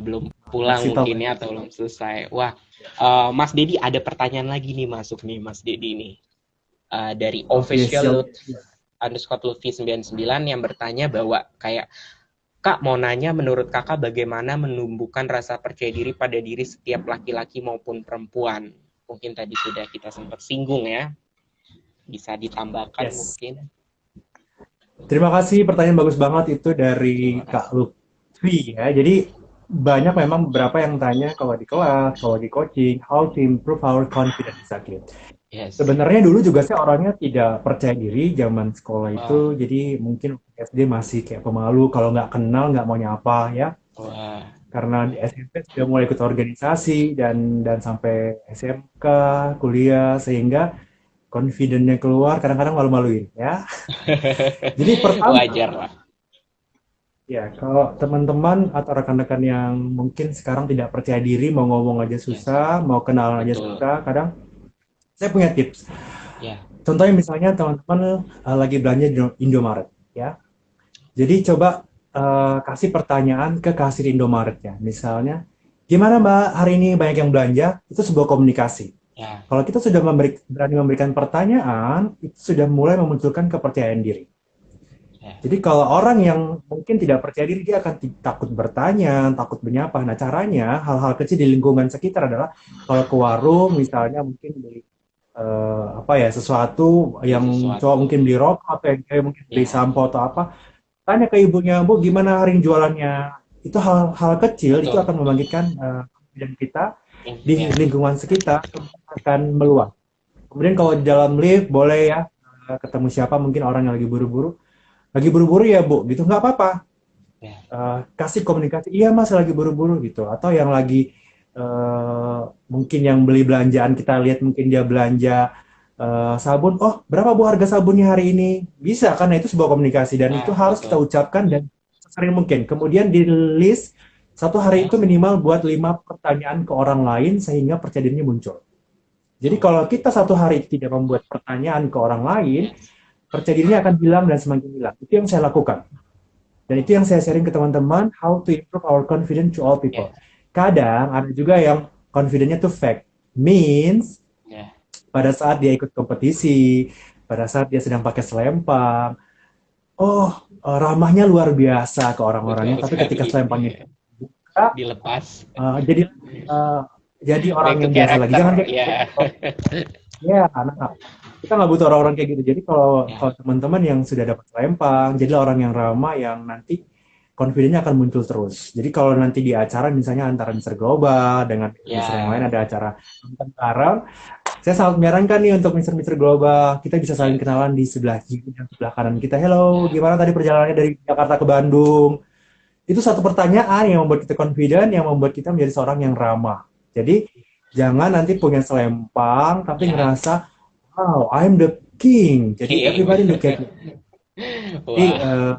belum pulang Kasih tahu mungkin aja. ya atau belum selesai. Wah, Mas Dedi ada pertanyaan lagi nih masuk nih Mas Dedi nih. Dari Oke, official siap. Lutfi _Lutfi 99 yang bertanya bahwa kayak Kak mau nanya menurut kakak bagaimana menumbuhkan rasa percaya diri pada diri setiap laki-laki maupun perempuan. Mungkin tadi sudah kita sempat singgung ya. Bisa ditambahkan Yes. mungkin. Terima kasih, pertanyaan bagus banget itu Terima dari Kak kasih. Lutfi ya. Jadi banyak memang beberapa yang tanya kalau di kelas, kalau di coaching, how to improve our confidence exactly. Yes. Sebenarnya dulu juga saya orangnya tidak percaya diri zaman sekolah Wah, itu, jadi mungkin SD masih kayak pemalu kalau nggak kenal nggak mau nyapa ya. wah. Karena di SMP sudah mulai ikut organisasi dan sampai SMK, kuliah sehingga confident-nya keluar kadang-kadang malu-maluin ya. Jadi pertama Wajar lah. ya, kalau teman-teman atau rekan-rekan yang mungkin sekarang tidak percaya diri, mau ngomong aja Yes. susah, mau kenalan aja Betul. susah, kadang saya punya tips. Ya. Contohnya misalnya teman-teman lagi belanja di Indomaret, ya. Jadi coba kasih pertanyaan ke kasir Indomaretnya. Misalnya, gimana Mbak hari ini banyak yang belanja? Itu sebuah komunikasi. Ya. Kalau kita sudah berani memberikan pertanyaan, itu sudah mulai memunculkan kepercayaan diri. Ya. Jadi kalau orang yang mungkin tidak percaya diri, dia akan takut bertanya, takut menyapa. Nah caranya, hal-hal kecil di lingkungan sekitar adalah kalau ke warung, misalnya mungkin beli apa ya sesuatu Beli yang cowok sesuatu. mungkin beli rokok atau yang cewek mungkin beli Ya. sampo atau apa, tanya ke ibunya, Bu, gimana hari ini jualannya? Itu hal-hal kecil, itu Betul. akan membangkitkan confidence kita di Ya. lingkungan sekitar akan meluas. Kemudian kalau di dalam lift, boleh ya ketemu siapa, mungkin orang yang lagi buru-buru ya Bu, gitu nggak apa-apa. Ya. Kasih komunikasi, iya Mas lagi buru-buru gitu. Atau yang lagi mungkin yang beli belanjaan kita lihat mungkin dia belanja sabun, oh berapa Bu harga sabunnya hari ini? Bisa kan? Nah, itu sebuah komunikasi dan itu Nah, harus kita betul. ucapkan dan sering mungkin. Kemudian di list satu hari Ya. itu minimal buat 5 pertanyaan ke orang lain sehingga percaya dirinya muncul. Jadi Oh. kalau kita satu hari tidak membuat pertanyaan ke orang lain, Yes. percaya dirinya akan hilang dan semakin hilang. Itu yang saya lakukan. Dan itu yang saya sharing ke teman-teman, how to improve our confidence to all Ya. people. Kadang ada juga yang confidence-nya tuh fake. Means, Ya. pada saat dia ikut kompetisi, pada saat dia sedang pakai selempang, oh, ramahnya luar biasa ke orang-orangnya, Betul tapi ketika sekali. selempangnya Ya. dibuka, Dilepas. eh, jadi eh, jadi orang Back to yang biasa lagi. Jangan character. kayak gitu. Ya. Ya, nah, kita nggak butuh orang-orang kayak gitu. Jadi kalau Ya. kalau teman-teman yang sudah dapat lempang, jadilah orang yang ramah yang nanti confidence-nya akan muncul terus. Jadi kalau nanti di acara misalnya antara Mister Global dengan Mister yang lain Ya. ada acara nonton bareng, saya sangat menyarankan nih untuk Mister Global, kita bisa saling Yes. kenalan di sebelah kiri dan sebelah kanan kita. Hello, Ya. gimana tadi perjalanannya dari Jakarta ke Bandung? Itu satu pertanyaan yang membuat kita confident, yang membuat kita menjadi seorang yang ramah. Jadi jangan nanti punya selempang tapi Ya. ngerasa wow, I'm the king. Jadi King. everybody look at me. Jadi Wah.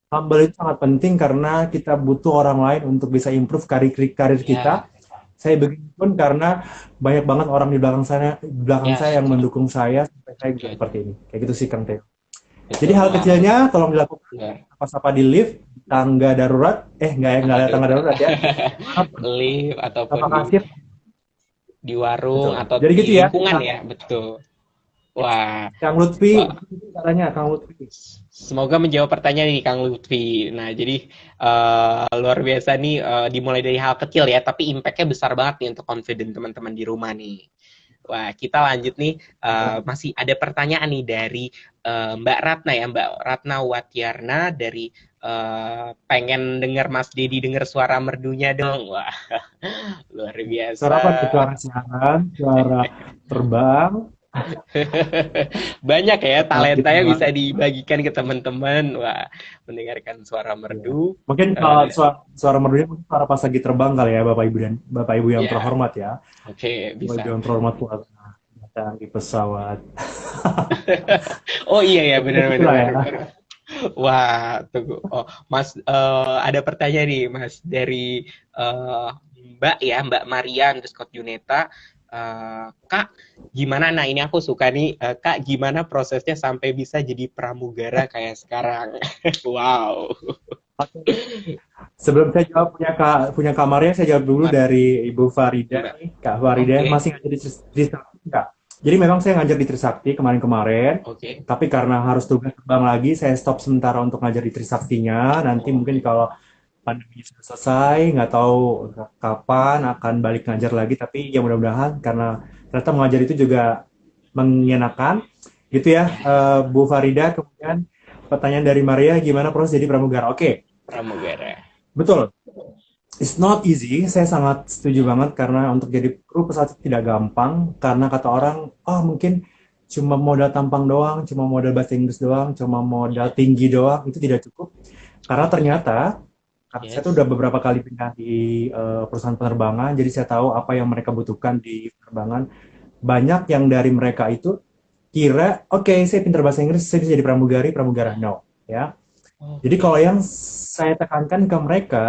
humble itu sangat penting karena kita butuh orang lain untuk bisa improve karir kita. Ya. Saya begini pun karena banyak banget orang di belakang Ya. saya yang Betul. mendukung saya sampai saya bisa Good. seperti ini. Kayak gitu sih Kang Teo. Jadi Betul. hal Wah. kecilnya tolong dilakukan Benar. pas apa di lift, tangga darurat, nggak Apa ada tuh? tangga darurat ya. Lift ataupun Apa di kasir, warung betul. atau Jadi di gitu ya, lingkungan ya, betul. Wah, Kang Lutfi, wah. itu caranya Kang Lutfi. Semoga menjawab pertanyaan ini Kang Lutfi. Nah, jadi luar biasa nih dimulai dari hal kecil ya, tapi impact-nya besar banget nih untuk confident teman-teman di rumah nih. Wah, kita lanjut nih. Masih ada pertanyaan nih dari Mbak Ratna ya, Mbak Ratna Watiarna dari pengen dengar Mas Dedi dengar suara merdunya dong. Wah, luar Suara biasa. apa tuh? Suara siaran, suara terbang, Banyak ya saat kita talentanya bisa dibagikan ke teman-teman. Wah, mendengarkan suara ya. merdu. Mungkin kalau suara merdunya mungkin suara pas lagi terbang kali ya Bapak Ibu yang Ya, terhormat ya. oke, Bapak Ibu bisa. yang terhormat pulang datang di pesawat. Oh iya ya, Ya, benar-benar gitulah benar. ya. Benar. Wah, tunggu. Oh, Mas, ada pertanyaan nih, Mas, dari eh, Mbak ya, Mbak Marian, terus Kak Juneta. Kak, gimana? Nah, ini aku suka nih, Kak, gimana prosesnya sampai bisa jadi pramugara kayak sekarang? Wow. Oke. Sebelum saya jawab punya kamarnya, saya jawab dulu Mar- dari Ibu Farida Mbak, nih. Kak Farida oke, masih ngajar di Trisakti nggak? Jadi memang saya ngajar di Trisakti kemarin-kemarin, oke. tapi karena harus tugas terbang lagi, saya stop sementara untuk ngajar di Trisaktinya. Nanti mungkin Oke. kalau pandemi sudah selesai, nggak tahu kapan akan balik ngajar lagi, tapi ya mudah-mudahan karena ternyata mengajar itu juga menyenangkan. Gitu ya, Bu Farida. Kemudian pertanyaan dari Maria, gimana proses jadi pramugara? Oke, Pramugara. betul. It's not easy. Saya sangat setuju banget karena untuk jadi kru pesawat itu tidak gampang. Karena kata orang, oh mungkin cuma modal tampang doang, cuma modal bahasa Inggris doang, cuma modal tinggi doang, itu tidak cukup. Karena Oke. ternyata, karena saya tuh Yes. udah beberapa kali pindah di perusahaan penerbangan, jadi saya tahu apa yang mereka butuhkan di penerbangan. Banyak yang dari mereka itu kira, oke, saya pintar bahasa Inggris, saya bisa jadi pramugari, pramugara. No, ya. Jadi Oke. kalau yang saya tekankan ke mereka,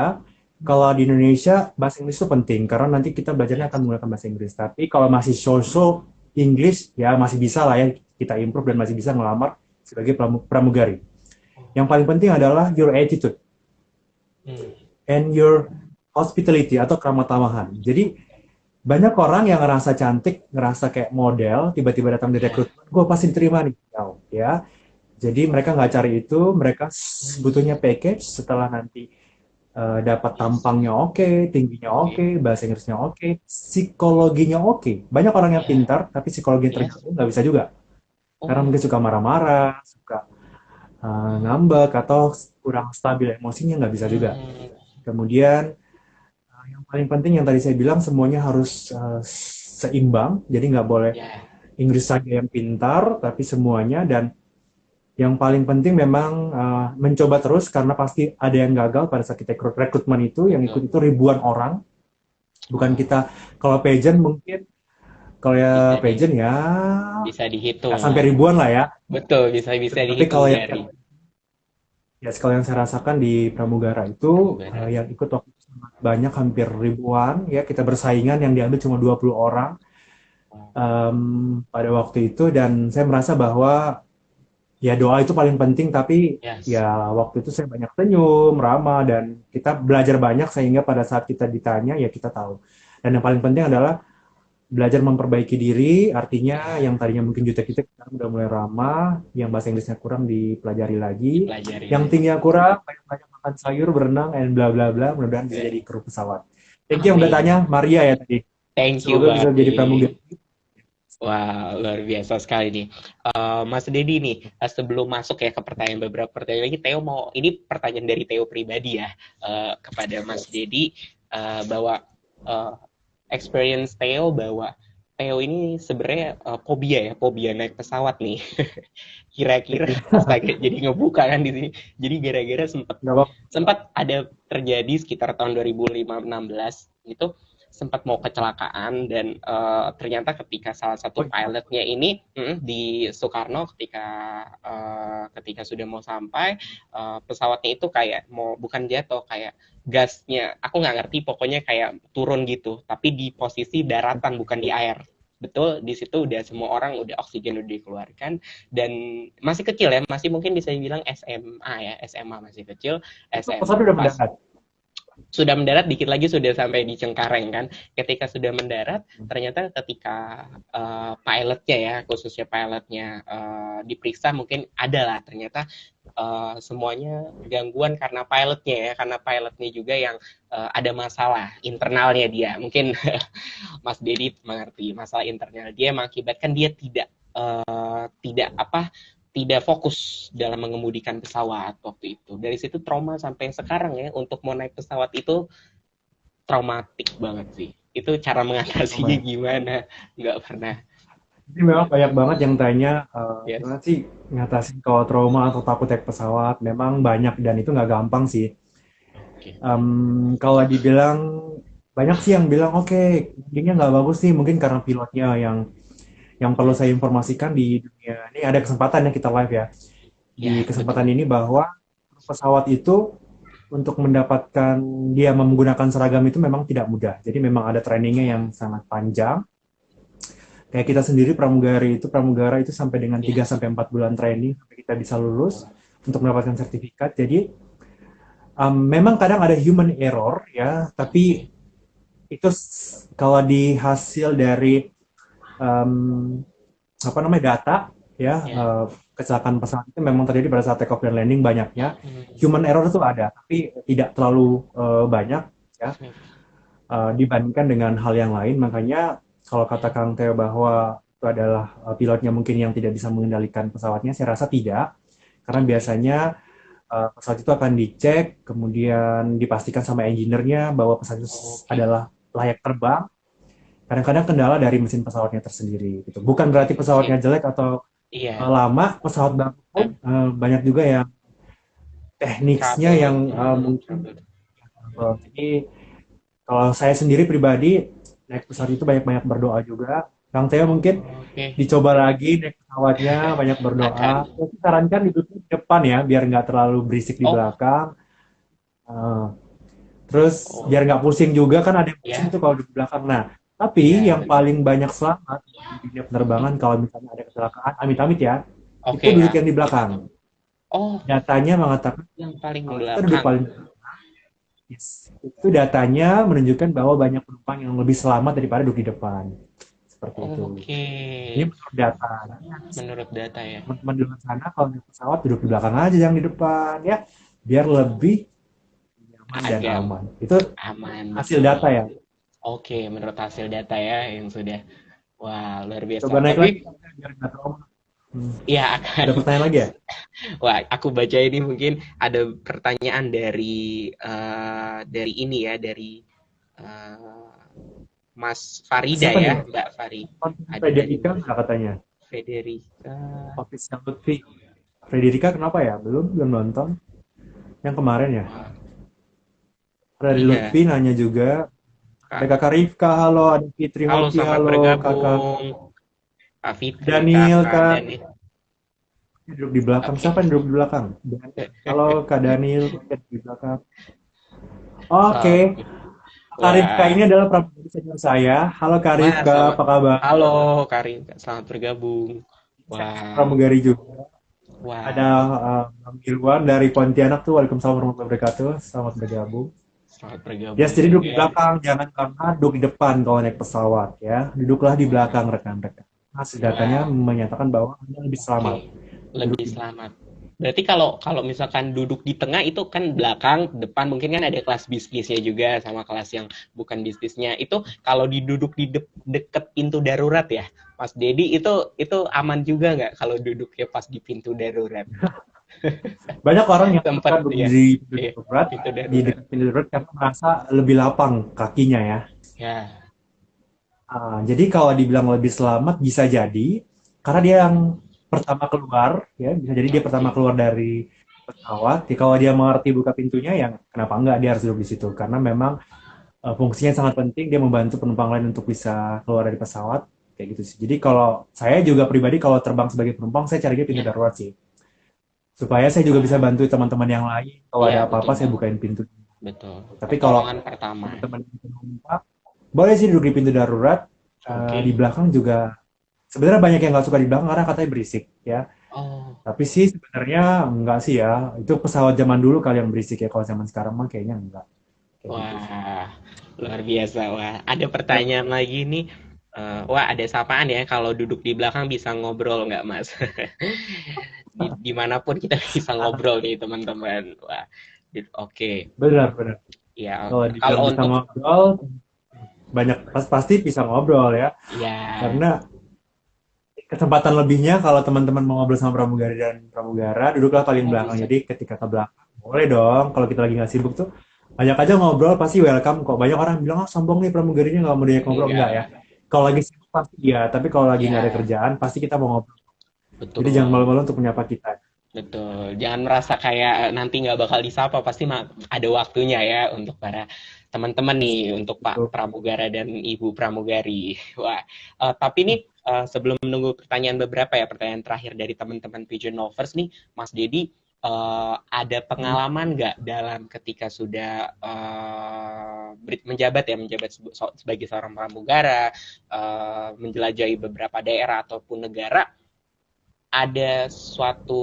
kalau di Indonesia bahasa Inggris itu penting karena nanti kita belajarnya akan Yes. menggunakan bahasa Inggris. Tapi kalau masih so-so English ya masih bisa lah ya kita improve dan masih bisa ngelamar sebagai pramugari. Yang paling penting adalah your attitude Hmm. and your hospitality atau keramah tamahan. Jadi banyak orang yang ngerasa cantik, ngerasa kayak model, tiba-tiba datang di Ya. rekrutmen, gue pasti diterima nih. Ya, jadi mereka nggak cari itu, mereka butuhnya Hmm. package setelah nanti dapat Yes. tampangnya oke, tingginya Oke. oke, bahasa Inggrisnya oke, psikologinya oke. Banyak orang yang Ya. pintar, tapi psikologi Yes. terganggu nggak bisa juga. Karena mungkin Oh. suka marah-marah, suka Hmm. ngambek, atau kurang stabil emosinya nggak bisa juga. Hmm. Kemudian yang paling penting yang tadi saya bilang semuanya harus seimbang, jadi nggak boleh Ya. Inggris saja yang pintar, tapi semuanya. Dan yang paling penting memang mencoba terus karena pasti ada yang gagal pada saat kita rekrutmen itu, yang ikut Betul. itu ribuan orang. Bukan Oh. kita, kalau pageant mungkin, kalau ya Bisa pageant ya bisa nggak dihitung sampai lah. ribuan lah ya. Betul, bisa bisa Tapi dihitung kalau yang jari. ya kalau yang saya rasakan di Pramugara itu Pramugara. yang ikut waktu itu sangat banyak, hampir ribuan ya, kita bersaingan, yang diambil cuma 20 orang Oh. pada waktu itu. Dan saya merasa bahwa ya doa itu paling penting, tapi Yes. ya waktu itu saya banyak senyum, ramah, dan kita belajar banyak sehingga pada saat kita ditanya ya kita tahu. Dan yang paling penting adalah belajar memperbaiki diri, artinya Ya, yang tadinya mungkin jutek-jutek sekarang udah mulai ramah, yang bahasa Inggrisnya kurang dipelajari lagi, dipelajari yang lagi. tingginya kurang banyak-banyak makan sayur, berenang, and bla bla bla, mudah-mudahan bisa jadi Ya. kru pesawat. Thank you yang udah tanya, Amin. Maria ya tadi. Thank you Semoga bisa banget jadi nih. pramugari. Wah, luar biasa sekali nih. Mas Dedi nih, sebelum masuk ya ke pertanyaan beberapa pertanyaan lagi, Theo mau, ini pertanyaan dari Theo pribadi ya, kepada Mas Dedi, bahwa eh, experience Theo bahwa Theo ini sebenarnya fobia naik pesawat nih. Kira-kira, astaga, jadi ngebuka kan di sini. Jadi gara-gara sempat Gak apa-apa. sempat ada terjadi sekitar tahun 2016 itu sempat mau kecelakaan dan ternyata ketika salah Oh, satu iya. pilotnya ini di Soekarno ketika sudah mau sampai pesawatnya itu kayak mau bukan jatuh kayak gasnya aku nggak ngerti pokoknya kayak turun gitu tapi di posisi daratan bukan di air betul di situ udah semua orang udah oksigen udah dikeluarkan dan masih kecil ya masih mungkin bisa dibilang SMA ya SMA masih kecil Itu pesawat SMA udah pas mendarat. sudah mendarat dikit lagi sudah sampai di Cengkareng kan. Ketika sudah mendarat, ternyata ketika pilotnya ya, khususnya pilotnya diperiksa mungkin ada lah ternyata semuanya gangguan karena pilotnya ya, karena pilotnya juga yang ada masalah internalnya dia. Mungkin Mas Dedi mengerti masalah internal dia mengakibatkan dia tidak apa tidak fokus dalam mengemudikan pesawat waktu itu. Dari situ trauma sampai sekarang ya untuk mau naik pesawat itu traumatik banget sih. Itu cara Oh, mengatasinya baik. gimana? Nggak pernah. Jadi memang banyak banget yang tanya Yes. gimana sih ngatasin kalau trauma atau takut naik pesawat. Memang banyak dan itu nggak gampang sih. Oke. Kalau dibilang banyak sih yang bilang oke, endingnya nggak bagus sih, mungkin karena pilotnya yang perlu saya informasikan di dunia ini, ada kesempatan ya kita live ya. di Ya, kesempatan betul. ini bahwa pesawat itu untuk mendapatkan dia menggunakan seragam itu memang tidak mudah. Jadi memang ada trainingnya yang sangat panjang. Kayak kita sendiri pramugara itu sampai dengan Ya, 3 sampai 4 bulan training sampai kita bisa lulus untuk mendapatkan sertifikat. Jadi memang kadang ada human error ya, tapi oke. itu kalau di hasil dari um, apa namanya data ya Ya. kecelakaan pesawat itu memang terjadi pada saat take off dan landing banyaknya. Hmm. Human error itu ada, tapi tidak terlalu banyak ya dibandingkan dengan hal yang lain. Makanya kalau kata Kang Teo bahwa itu adalah pilotnya mungkin yang tidak bisa mengendalikan pesawatnya, saya rasa tidak, karena Oke. biasanya pesawat itu akan dicek, kemudian dipastikan sama engineer-nya bahwa pesawat itu Oke. adalah layak terbang. Kadang-kadang kendala dari mesin pesawatnya tersendiri. Gitu. Bukan berarti pesawatnya Oke. jelek atau Iya. lama, pesawat baru pun Ad- banyak juga yang teknisnya Trouble. yang mungkin Trouble. jadi kalau saya sendiri pribadi naik pesawat itu banyak-banyak berdoa juga. Kang Teo mungkin Oke. dicoba lagi naik pesawatnya banyak berdoa. Akan. Saya sarankan duduknya di depan ya, biar nggak terlalu berisik di Oh. belakang. Eh, Terus Oh. biar nggak pusing juga kan ada yang pusing Ya. tuh kalau di belakang. Nah, tapi Iya, yang benar. paling banyak selamat di dunia penerbangan kalau misalnya ada kecelakaan, amit-amit ya, itu Oke duduk ya. yang di belakang. Oh, Datanya mengatakan yang paling kalau kita duduk belakang. paling yes, itu datanya menunjukkan bahwa banyak penumpang yang lebih selamat daripada duduk di depan. Seperti itu. Oke. Ini menurut data. Menurut data ya. Teman-teman di luar sana kalau naik pesawat duduk di belakang aja yang di depan ya, biar lebih nyaman dan Agak aman. Itu aman, hasil betul. data ya. Oke, menurut hasil data ya yang sudah. Wah, luar biasa. Coba naik Tapi lagi biar nggak trauma. Hmm. ya akan. Ada pertanyaan lagi ya? Wah, aku baca ini mungkin ada pertanyaan dari ini ya, dari eh, Mas Farida Siapa nih? ya, Mbak Fari. Konten Ada dari Frederica Mbak nggak katanya? Federica. Official Lutfi. Frederica kenapa ya? Belum nonton. Yang kemarin ya. Wah, Dari iya, Lutfi nanya juga. Ada Kak. Kakak Rifka, halo. Ada Fitri Halo, Hoki, selamat halo. Kakak bergabung. Kak Fitri, Daniel, Kakak Kak. Dani. Duduk di belakang. Oke. Siapa yang duduk di belakang? Halo, Kak Daniel. Duduk di belakang. Oke. Oke. Kak Rifka Wah, ini adalah pramugari senior saya. Halo Kak wah, Rifka, selamat. apa kabar? Halo, Karin. Selamat bergabung. Saya Wah, pramugari juga. Ada wah. Bang Irwan dari Pontianak tuh. Waalaikumsalam warahmatullahi wabarakatuh. Selamat bergabung. Selamat Ya, bergabung jadi duduk di juga. belakang, jangan karena duduk di depan kalau naik pesawat ya. Duduklah di Wah, belakang rekan-rekan. Hasil datanya wah. menyatakan bahwa Anda lebih selamat Oke, duduk lebih di belakang. selamat. Berarti kalau kalau misalkan duduk di tengah itu kan belakang, depan mungkin kan ada kelas bisnisnya juga sama kelas yang bukan bisnisnya. Itu kalau diduduk di deket pintu darurat ya, Mas Dedi itu aman juga nggak kalau duduknya pas di pintu darurat? Banyak orang yang suka Tempat duduk ya, di pintu iya, darurat, pintu di darurat. dekat pintu darurat karena merasa lebih lapang kakinya ya. Ya, Jadi kalau dibilang lebih selamat bisa jadi karena dia yang pertama keluar ya, bisa jadi dia pertama oke. keluar dari pesawat. Jadi kalau dia mengerti buka pintunya ya kenapa enggak dia harus duduk di situ karena memang fungsinya sangat penting dia membantu penumpang lain untuk bisa keluar dari pesawat kayak gitu sih. Jadi kalau saya juga pribadi kalau terbang sebagai penumpang saya cari dia pintu Ya, darurat sih. Supaya saya juga bisa wah, bantu teman-teman yang lain kalau iya ada betul apa-apa saya banget, bukain pintu. betul. Tapi kalau Pertolongan pertama. teman-teman yang minta boleh sih duduk di pintu darurat. Di Oke. belakang juga sebenarnya banyak yang nggak suka di belakang karena katanya berisik ya. Oh, Tapi sih sebenarnya enggak sih ya. Itu pesawat zaman dulu kali yang berisik ya. Kalau zaman sekarang mah kayaknya enggak. Kayak gitu sih. wah, luar biasa. Wah, ada Ya, pertanyaan lagi nih. Wah, ada sapaan ya. Kalau duduk di belakang bisa ngobrol nggak, Mas? Dimanapun kita bisa ngobrol nih, teman-teman. Wah, oke. benar-benar. Ya, Kalau dibilang kalau bisa untuk, ngobrol, banyak pasti bisa ngobrol ya. ya, Karena kesempatan lebihnya kalau teman-teman mau ngobrol sama pramugari dan pramugara, duduklah paling oh belakang. bisa. Jadi ketika ke belakang, boleh dong. Kalau kita lagi nggak sibuk tuh, banyak aja ngobrol pasti welcome kok. Banyak orang bilang, ah sombong nih pramugarinya nggak mau diajak ngobrol. Enggak ya. Enggak. Kalau lagi sibuk pasti iya, tapi kalau lagi nggak ada Ya, kerjaan, pasti kita mau ngobrol. Jadi jangan betul. malu-malu untuk menyapa kita. Betul, jangan merasa kayak nanti nggak bakal disapa, pasti ada waktunya ya untuk para teman-teman nih, untuk Pak Itu Pramugara dan Ibu Pramugari. Wah, tapi nih sebelum menunggu pertanyaan beberapa ya, pertanyaan terakhir dari teman-teman Pigeon Lovers nih, Mas Dedi, ada pengalaman nggak dalam ketika sudah menjabat ya, menjabat sebagai seorang pramugara, menjelajahi beberapa daerah ataupun negara, ada suatu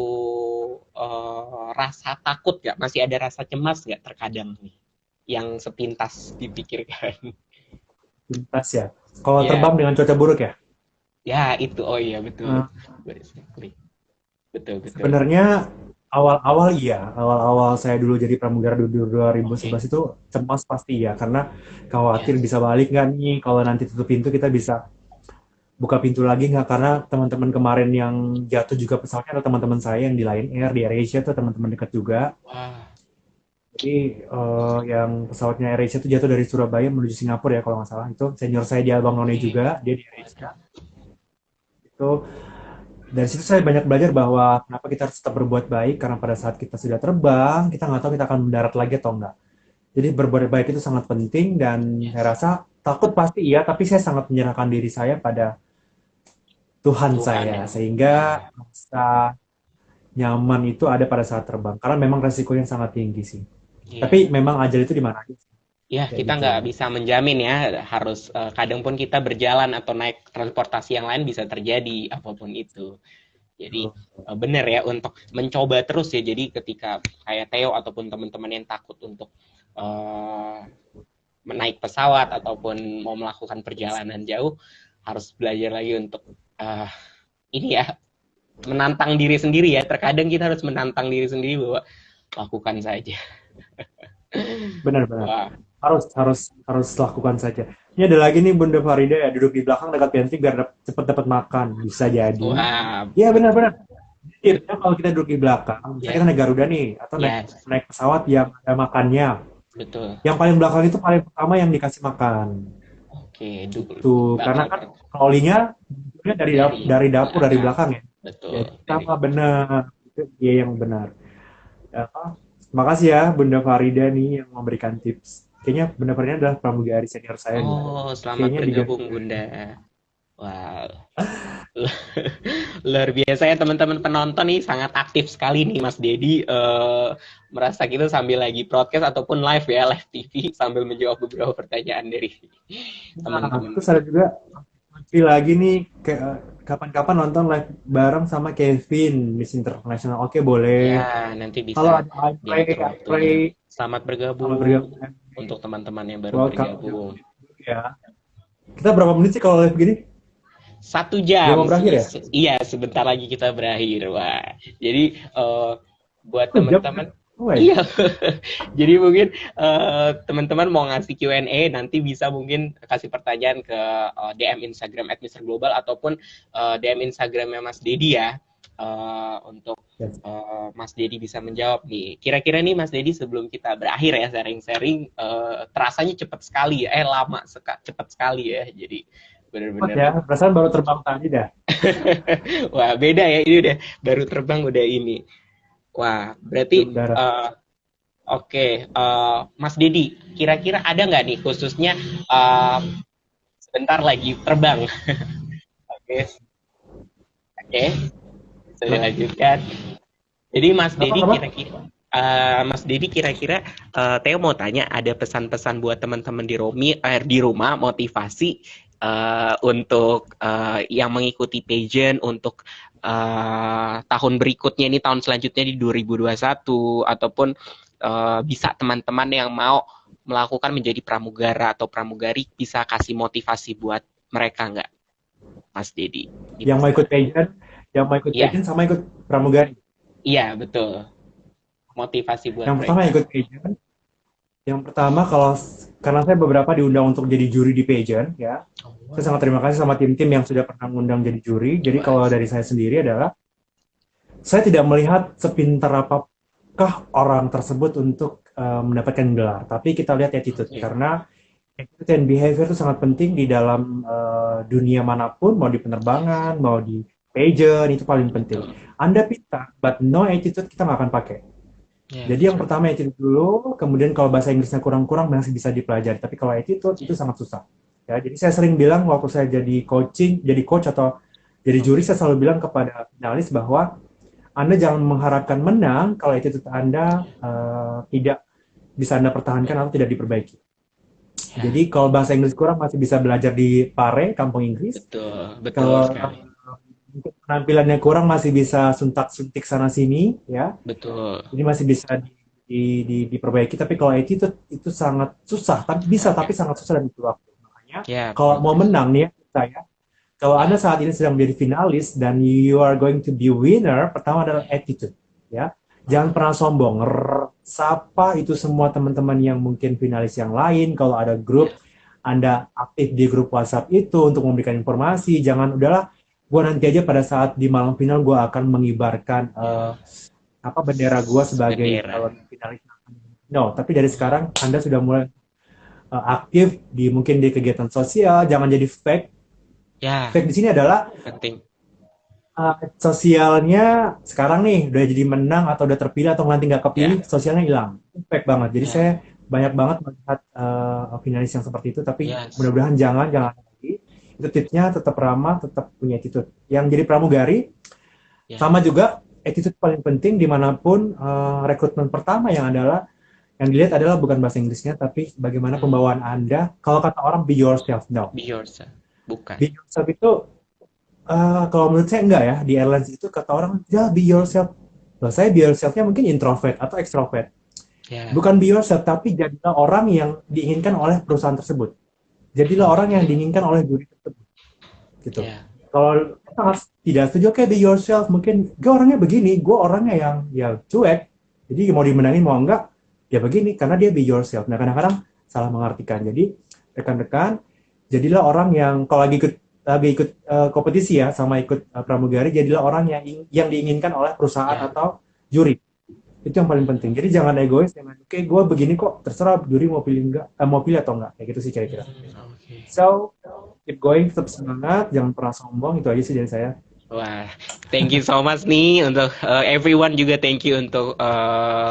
rasa takut nggak? Masih ada rasa cemas nggak terkadang nih? Yang sepintas dipikirkan. Lintas ya. Kalau Ya, terbang dengan cuaca buruk ya. ya itu. Oh iya betul. Eh, Betul, betul. Sebenarnya awal-awal iya, awal-awal saya dulu jadi pramugara di Oke. 2011 itu cemas pasti ya, karena khawatir Yes. bisa balik nggak nih, kalau nanti tutup pintu kita bisa buka pintu lagi nggak, karena teman-teman kemarin yang jatuh juga pesawatnya ada teman-teman saya yang di Lion Air, di AirAsia tuh teman-teman dekat juga. Wah, Jadi yang pesawatnya AirAsia itu jatuh dari Surabaya menuju Singapura ya kalau nggak salah, itu senior saya di Abang None oke. juga, dia di AirAsia. Itu dari situ saya banyak belajar bahwa kenapa kita harus tetap berbuat baik, karena pada saat kita sudah terbang kita nggak tahu kita akan mendarat lagi atau enggak. Jadi berbuat baik itu sangat penting, dan saya Yes. rasa takut pasti iya, tapi saya sangat menyerahkan diri saya pada Tuhan Tuhan saya, yang. sehingga Ya. rasa nyaman itu ada pada saat terbang, karena memang resikonya sangat tinggi sih. Tapi Iya. memang ajal itu di mana aja sih, Ya, kayak kita gitu. nggak bisa menjamin ya, harus kadang pun kita berjalan atau naik transportasi yang lain bisa terjadi apapun itu. Jadi Betul. benar ya untuk mencoba terus ya. Jadi ketika kayak Theo ataupun teman-teman yang takut untuk uh, menaik pesawat ataupun mau melakukan perjalanan jauh, harus belajar lagi untuk uh, ini ya, menantang diri sendiri ya. Terkadang kita harus menantang diri sendiri bahwa lakukan saja. Benar-benar Wah, harus harus harus lakukan saja. Ini ada lagi nih Bunda Farida ya, duduk di belakang dekat pantry biar cepat dapat makan, bisa jadi. wah, Iya benar-benar. Tipsnya kalau kita duduk di belakang, misalnya kita ya, naik Garuda nih, atau naik ya, naik pesawat yang ada makannya, betul. yang paling belakang itu paling pertama yang dikasih makan. Oke, dulu Itu karena kan bakal crawlingnya dari dari dari dapur dari belakang, belakang ya. betul. Jadi Dari sama benar, itu dia yang benar. Ya, makasih ya Bunda Farida nih yang memberikan tips. Kayaknya Bunda Farida adalah pramugari senior saya nih. oh, selamat Kayaknya juga. bergabung Bunda. Wah, luar biasa ya teman-teman penonton nih, sangat aktif sekali nih Mas Dedi, merasa kita sambil lagi broadcast ataupun live ya, live TV sambil menjawab beberapa pertanyaan dari Nah, teman-teman. terus ada juga lagi nih kapan-kapan nonton live bareng sama Kevin Miss International. Oke, boleh. Ya, nanti Kalau bisa ada diatur I play waktunya. Selamat sama bergabung bergabung. untuk teman-teman yang baru Welcome bergabung. ya. Kita berapa menit sih kalau live gini? 1 jam, Udah mau berakhir ya? iya sebentar lagi kita berakhir. Wah, jadi buat Oh, jam kan? teman-teman, Oh, ya. iya, jadi mungkin teman-teman mau ngasih Q&A nanti bisa mungkin kasih pertanyaan ke DM Instagram @mrglobal ataupun DM Instagramnya Mas Dedi ya, untuk Yes. Mas Dedi bisa menjawab nih. Kira-kira nih Mas Dedi sebelum kita berakhir ya sharing-sharing, terasanya cepat sekali ya, cepat sekali ya. Jadi Cepat benar-benar ya, perasaan baru terbang tadi dah. wah beda ya, ini udah baru terbang udah ini. Wah Di berarti udara. oke, Mas Dedi, kira-kira ada nggak nih khususnya uh, sebentar lagi terbang? Oke, oke, bisa dilanjutkan. Jadi Apa-apa? Mas Dedi kira-kira Theo mau tanya, ada pesan-pesan buat teman-teman di rumah motivasi untuk yang mengikuti pageant untuk tahun berikutnya ini, tahun selanjutnya di 2021, ataupun bisa teman-teman yang mau melakukan menjadi pramugara atau pramugari bisa kasih motivasi buat mereka nggak, Mas Dedi? Yang mau ikut pageant, Iya, sama ikut pramugari. iya betul. Motivasi buat Yang pertama mereka. ikut pageant. Yang pertama kalau karena saya beberapa diundang untuk jadi juri di pageant ya. Saya sangat terima kasih sama tim-tim yang sudah pernah mengundang jadi juri. Jadi Wah, kalau dari saya sendiri adalah saya tidak melihat sepintar apakah orang tersebut untuk mendapatkan gelar, tapi kita lihat attitude, oke. karena attitude and behavior itu sangat penting di dalam dunia manapun, mau di penerbangan, mau di pageant, itu paling penting. Betul. Anda pintar, but no attitude kita nggak akan pakai. Yes, Jadi yang true. pertama attitude dulu, kemudian kalau bahasa Inggrisnya kurang-kurang masih bisa dipelajari, tapi kalau attitude itu Yeah. sangat susah. Ya, jadi saya sering bilang waktu saya jadi coach atau jadi juri, saya selalu bilang kepada finalis bahwa Anda jangan mengharapkan menang kalau attitude Anda tidak bisa Anda pertahankan atau tidak diperbaiki. Ya, Jadi kalau bahasa Inggris kurang masih bisa belajar di Pare, Kampung Inggris. betul, betul Kalau sekali. mungkin penampilannya kurang masih bisa suntak-suntik sana sini, ya. Betul. Jadi masih bisa diperbaiki. Tapi kalau attitude itu sangat susah. Tapi bisa, tapi sangat susah dan butuh waktu. Makanya Ya, kalau mau progress. menang nih ya, saya, kalau Anda Ya, saat ini sedang menjadi finalis dan you are going to be winner, pertama adalah attitude, ya. Jangan pernah sombong. Sapa itu semua teman-teman yang mungkin finalis yang lain. Kalau ada ya, grup, Anda aktif di grup WhatsApp itu untuk memberikan informasi. Jangan udahlah, gue nanti aja pada saat di malam final gue akan mengibarkan ya. apa bendera gue sebagai Bendera. calon finalis. No, tapi dari sekarang Anda sudah mulai aktif di mungkin di kegiatan sosial. Jangan jadi fake. Ya, Fake di sini adalah penting. sosialnya sekarang nih udah jadi menang atau udah terpilih atau nanti nggak kepilih, Ya, sosialnya hilang. Impact banget. Jadi ya, saya banyak banget melihat finalis yang seperti itu, tapi yes. mudah-mudahan jangan lagi. Itu tipsnya tetap ramah, tetap punya attitude. Yang jadi pramugari Ya. sama juga attitude paling penting dimanapun rekrutmen pertama yang dilihat adalah bukan bahasa Inggrisnya, tapi bagaimana Hmm. pembawaan Anda. Kalau kata orang be yourself, no. Be yourself. Bukan. Be yourself itu kalau menurut saya enggak ya, di airlines itu kata orang, ya be yourself. Loh, saya be yourself-nya mungkin introvert atau extrovert. Ya, Bukan be yourself, tapi jadilah orang yang diinginkan oleh perusahaan tersebut. Jadilah orang yang oke. diinginkan oleh juri tersebut. Gitu. Ya, Kalau sangat tidak setuju, oke be yourself. Mungkin gue orangnya begini, gue orangnya yang cuek. Jadi mau dimenangin mau enggak, ya begini, karena dia be yourself. Nah kadang-kadang salah mengartikan. Jadi rekan-rekan, jadilah orang yang kalau lagi ikut kompetisi ya sama ikut pramugari, jadilah orang yang diinginkan oleh perusahaan ya. atau juri. Itu yang paling penting. Jadi jangan egois, jangan oke gue begini kok, terserah juri mau pilih enggak, mau pilih atau enggak, kayak gitu sih kira-kira. Oke. So keep going, tetap semangat, jangan pernah sombong, itu aja sih dari saya. Wah, thank you so much nih untuk everyone juga thank you untuk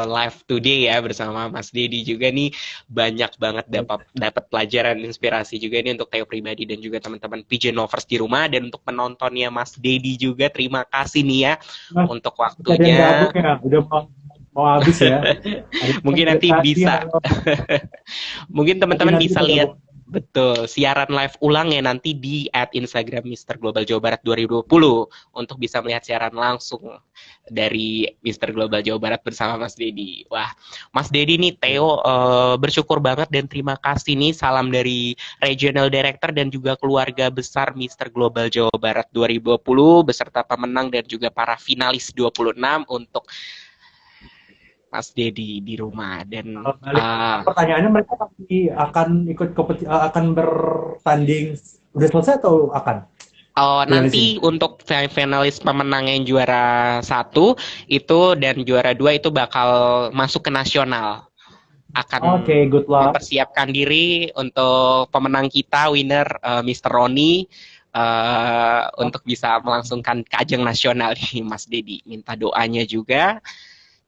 live today ya bersama Mas Dedi juga nih banyak banget dapat dapat pelajaran inspirasi juga nih untuk Theo pribadi dan juga teman-teman Pigeon Lovers di rumah dan untuk penontonnya Mas Dedi juga terima kasih nih ya Nah, untuk masih ada yang gabung waktunya. ya, udah mau habis ya. Ada Mungkin yang nanti tadi, bisa halo. mungkin Tapi teman-teman nanti bisa lihat bergabung. betul siaran live ulang ya nanti di @Instagram Mister Global Jawa Barat 2020 untuk bisa melihat siaran langsung dari Mister Global Jawa Barat bersama Mas Dedi. Wah, Mas Dedi nih Theo bersyukur banget dan terima kasih nih salam dari Regional Director dan juga keluarga besar Mister Global Jawa Barat 2020 beserta pemenang dan juga para finalis 26 untuk Mas Dedi di rumah dan Kalau balik pertanyaannya, mereka pasti akan ikut akan bertanding udah selesai atau akan finalis ini? nanti untuk finalis pemenang yang juara satu itu dan juara dua itu bakal masuk ke nasional. Akan Oke, good luck. mempersiapkan diri untuk pemenang kita winner Mr. Roni untuk bisa melangsungkan ke ajang nasional nih Mas Dedi. Minta doanya juga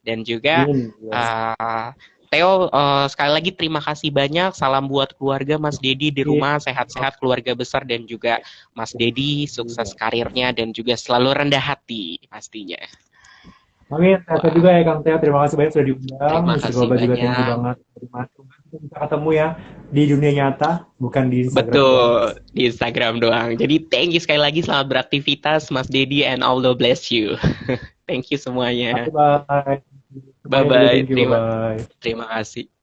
dan juga Amin. Yes. Theo sekali lagi terima kasih banyak. Salam buat keluarga Mas Dedi di rumah sehat-sehat keluarga besar dan juga Mas Dedi sukses karirnya dan juga selalu rendah hati pastinya. Amin. Saya Wah, juga ya Kang Teo. Terima kasih banyak sudah diundang. terima Mr. kasih Global juga thank you banyak. banget. Terima kasih. Kita bisa ketemu ya di dunia nyata, bukan di Instagram doang. Betul, di Instagram doang. Jadi thank you sekali lagi selamat beraktivitas Mas Dedi and Allah bless you. Thank you semuanya. Bye bye. Bye Semuanya juga bye. thank you. Bye Terima bye. terima kasih.